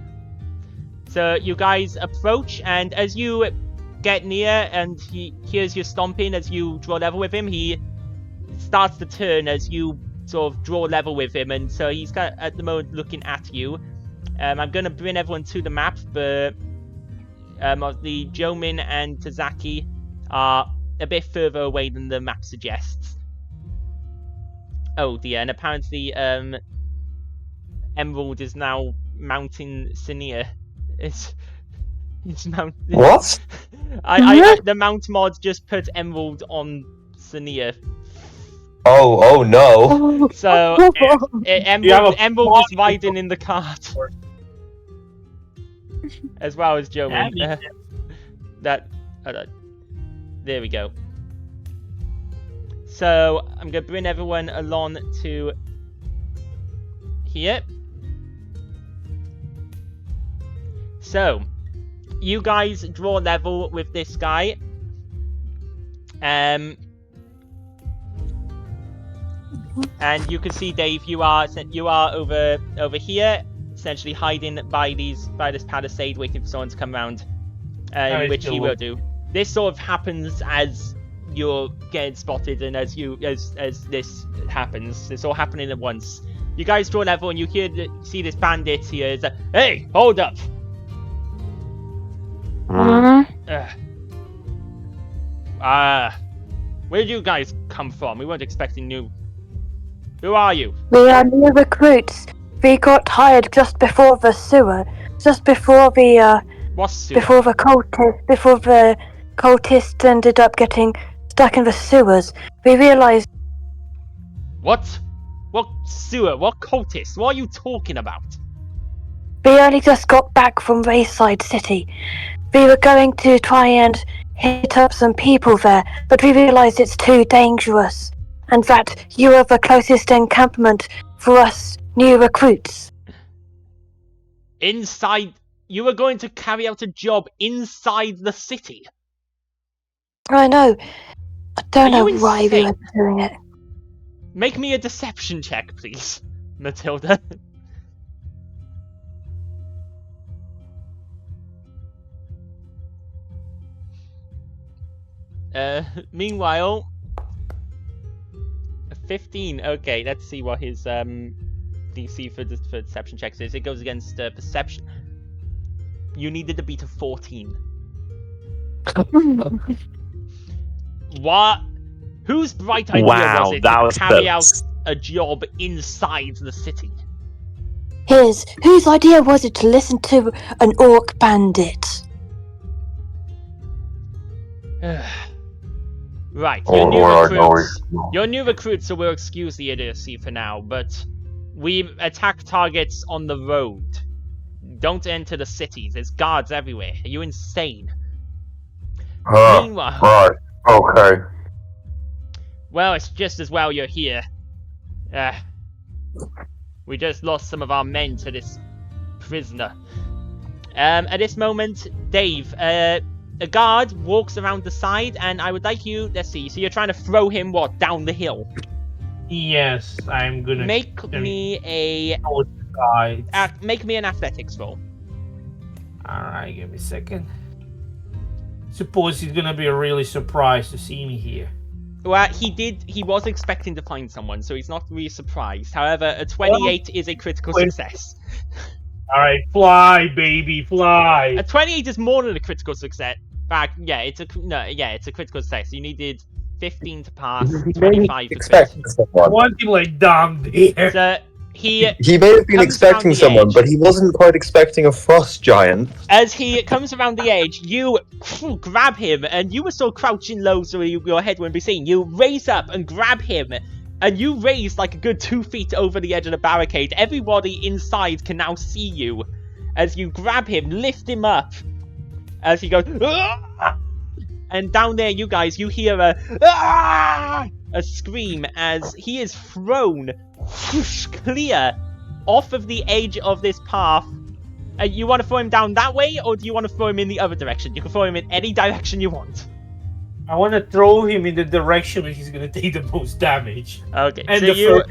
So you guys approach, and as you get near and he hears you stomping as you draw level with him, he starts to turn as you sort of draw level with him, and so he's at the moment looking at you. I'm going to bring everyone to the map, but the Jomin and Tazaki are a bit further away than the map suggests. Oh dear, and apparently Emerald is now mounting Senia. It's mount. What? The mount mod just put Emerald on Senia. Oh no. So Emerald is riding in the cart. As well as Joman. There we go. So I'm gonna bring everyone along to here. So you guys draw level with this guy. And you can see, Dave, you are over here, essentially hiding by this palisade, waiting for someone to come around, which he will do. This sort of happens as you're getting spotted, and as this happens, it's all happening at once. You guys draw level, and you see this bandit here. Is like, hey, hold up! Where did you guys come from? We weren't expecting you. Who are you? We are new recruits. We got hired just before the sewer. Just before the What sewer? Before the cultists ended up getting stuck in the sewers. We realized. What? What sewer? What cultists? What are you talking about? We only just got back from Wayside City. We were going to try and hit up some people there, but we realized it's too dangerous, and that you are the closest encampment for us new recruits. Inside? You were going to carry out a job inside the city? I know. I don't know why we insane? were doing it. Make me a deception check, please, Matilda. Meanwhile, 15. Okay, let's see what his DC for deception checks is. It goes against perception. You needed to beat a 14. What? Whose bright idea was it to carry out a job inside the city? Whose idea was it to listen to an orc bandit? Right, you're new recruits, so we'll excuse the idiocy for now, but we attack targets on the road. Don't enter the cities, there's guards everywhere. Are you insane? Meanwhile... Right, okay. Well, it's just as well you're here. We just lost some of our men to this prisoner. At this moment, Dave, a guard walks around the side, and I would like you... Let's see, so you're trying to throw him, what, down the hill? Yes, I'm gonna... Make me an athletics roll. Alright, give me a second. Suppose he's gonna be really surprised to see me here. Well, he was expecting to find someone, so he's not really surprised. However, a 28 is a critical success. Alright, fly, baby, fly! A 28 is more than a critical success. It's a critical success. You needed 15 to pass, 25 to crit. I want him like down there. So, he may have been expecting someone, but he wasn't quite expecting a frost giant. As he comes around the edge, you grab him, and you were still crouching low so your head wouldn't be seen. You raise up and grab him, and you raise like a good 2 feet over the edge of the barricade. Everybody inside can now see you. As you grab him, lift him up, as he goes, "Aah!" And down there, you guys, you hear a scream as he is thrown clear off of the edge of this path. You want to throw him down that way, or do you want to throw him in the other direction? You can throw him in any direction you want. I want to throw him in the direction where he's going to take the most damage. Okay, and so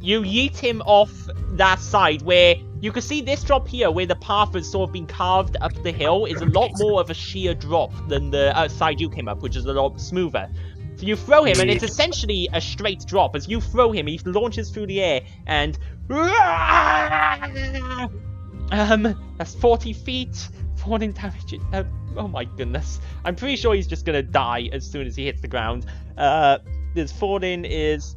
you yeet him off that side where you can see this drop here, where the path has sort of been carved up the hill, is a lot more of a sheer drop than the side you came up, which is a lot smoother. So you throw him, and it's essentially a straight drop. As you throw him, he launches through the air, and that's 40 feet, falling damage. Oh my goodness. I'm pretty sure he's just gonna die as soon as he hits the ground. This falling is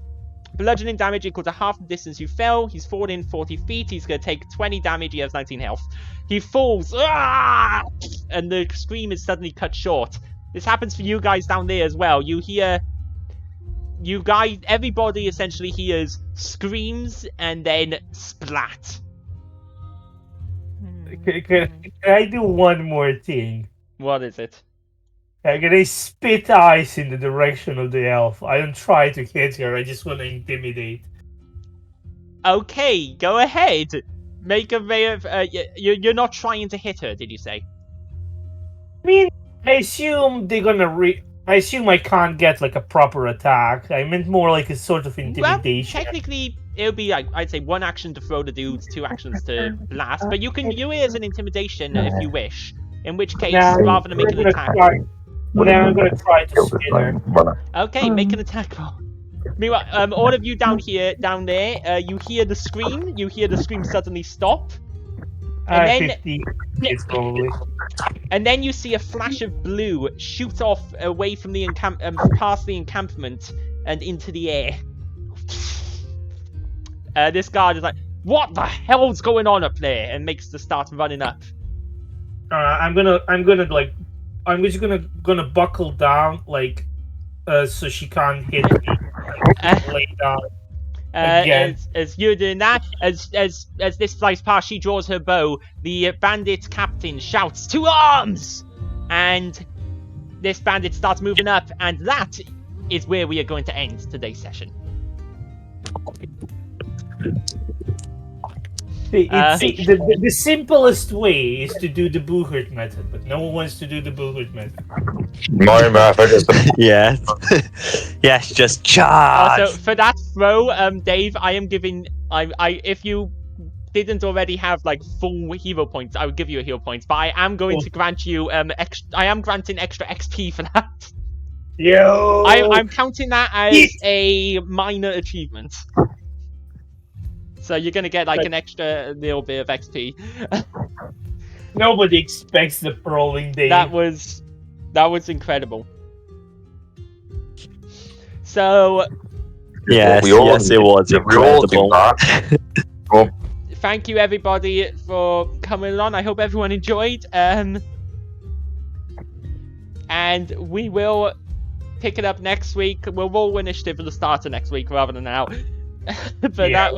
Bludgeoning damage equal to half the distance you fell. He's fallen 40 feet. He's going to take 20 damage. He has 19 health. He falls. And the scream is suddenly cut short. This happens for you guys down there as well. You hear... everybody essentially hears screams and then splat. Can I do one more thing? What is it? Can I spit ice in the direction of the elf? I don't try to hit her, I just want to intimidate. Okay, go ahead. Make a way of... you're not trying to hit her, did you say? I mean, I assume they're gonna I assume I can't get, like, a proper attack. I meant more like a sort of intimidation. Well, technically, it would be, like, I'd say 1 action to throw the dudes, 2 actions to blast, but you can use it as an intimidation if you wish. In which case, rather than make an attack... Now I'm gonna try to spin her. Okay, make an attack roll. Meanwhile, all of you down there, you hear the scream. You hear the scream suddenly stop. And then, 50 hits probably. And then you see a flash of blue shoot off away from the past the encampment and into the air. This guard is like, "What the hell's going on up there?" and makes the start running up. I'm just gonna buckle down, like, so she can't hit me. Lay down. As you're doing that, as this flies past, she draws her bow. The bandit captain shouts, "To arms!" And this bandit starts moving up, and that is where we are going to end today's session. The simplest way is to do the Boohurt method, but no one wants to do the Boohurt method. My method is the... Yes. Yes, just charge! Also, for that throw, Dave, I am giving... if you didn't already have, like, full hero points, I would give you a hero point, but I am going to grant you, I am granting extra XP for that. Yo! I'm counting that as a minor achievement. So you're gonna get like an extra little bit of XP. Nobody expects the prowling day. That was incredible. So yes, it was incredible. Thank you everybody for coming on. I hope everyone enjoyed. And we will pick it up next week. We'll roll initiative at the start of next week rather than now. But yeah.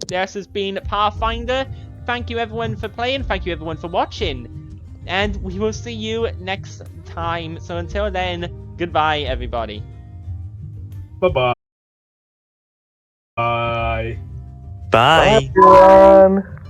This has been Pathfinder. Thank you everyone for playing. Thank you everyone for watching. And we will see you next time. So until then, goodbye everybody. Bye-bye. Bye. Bye. Bye everyone.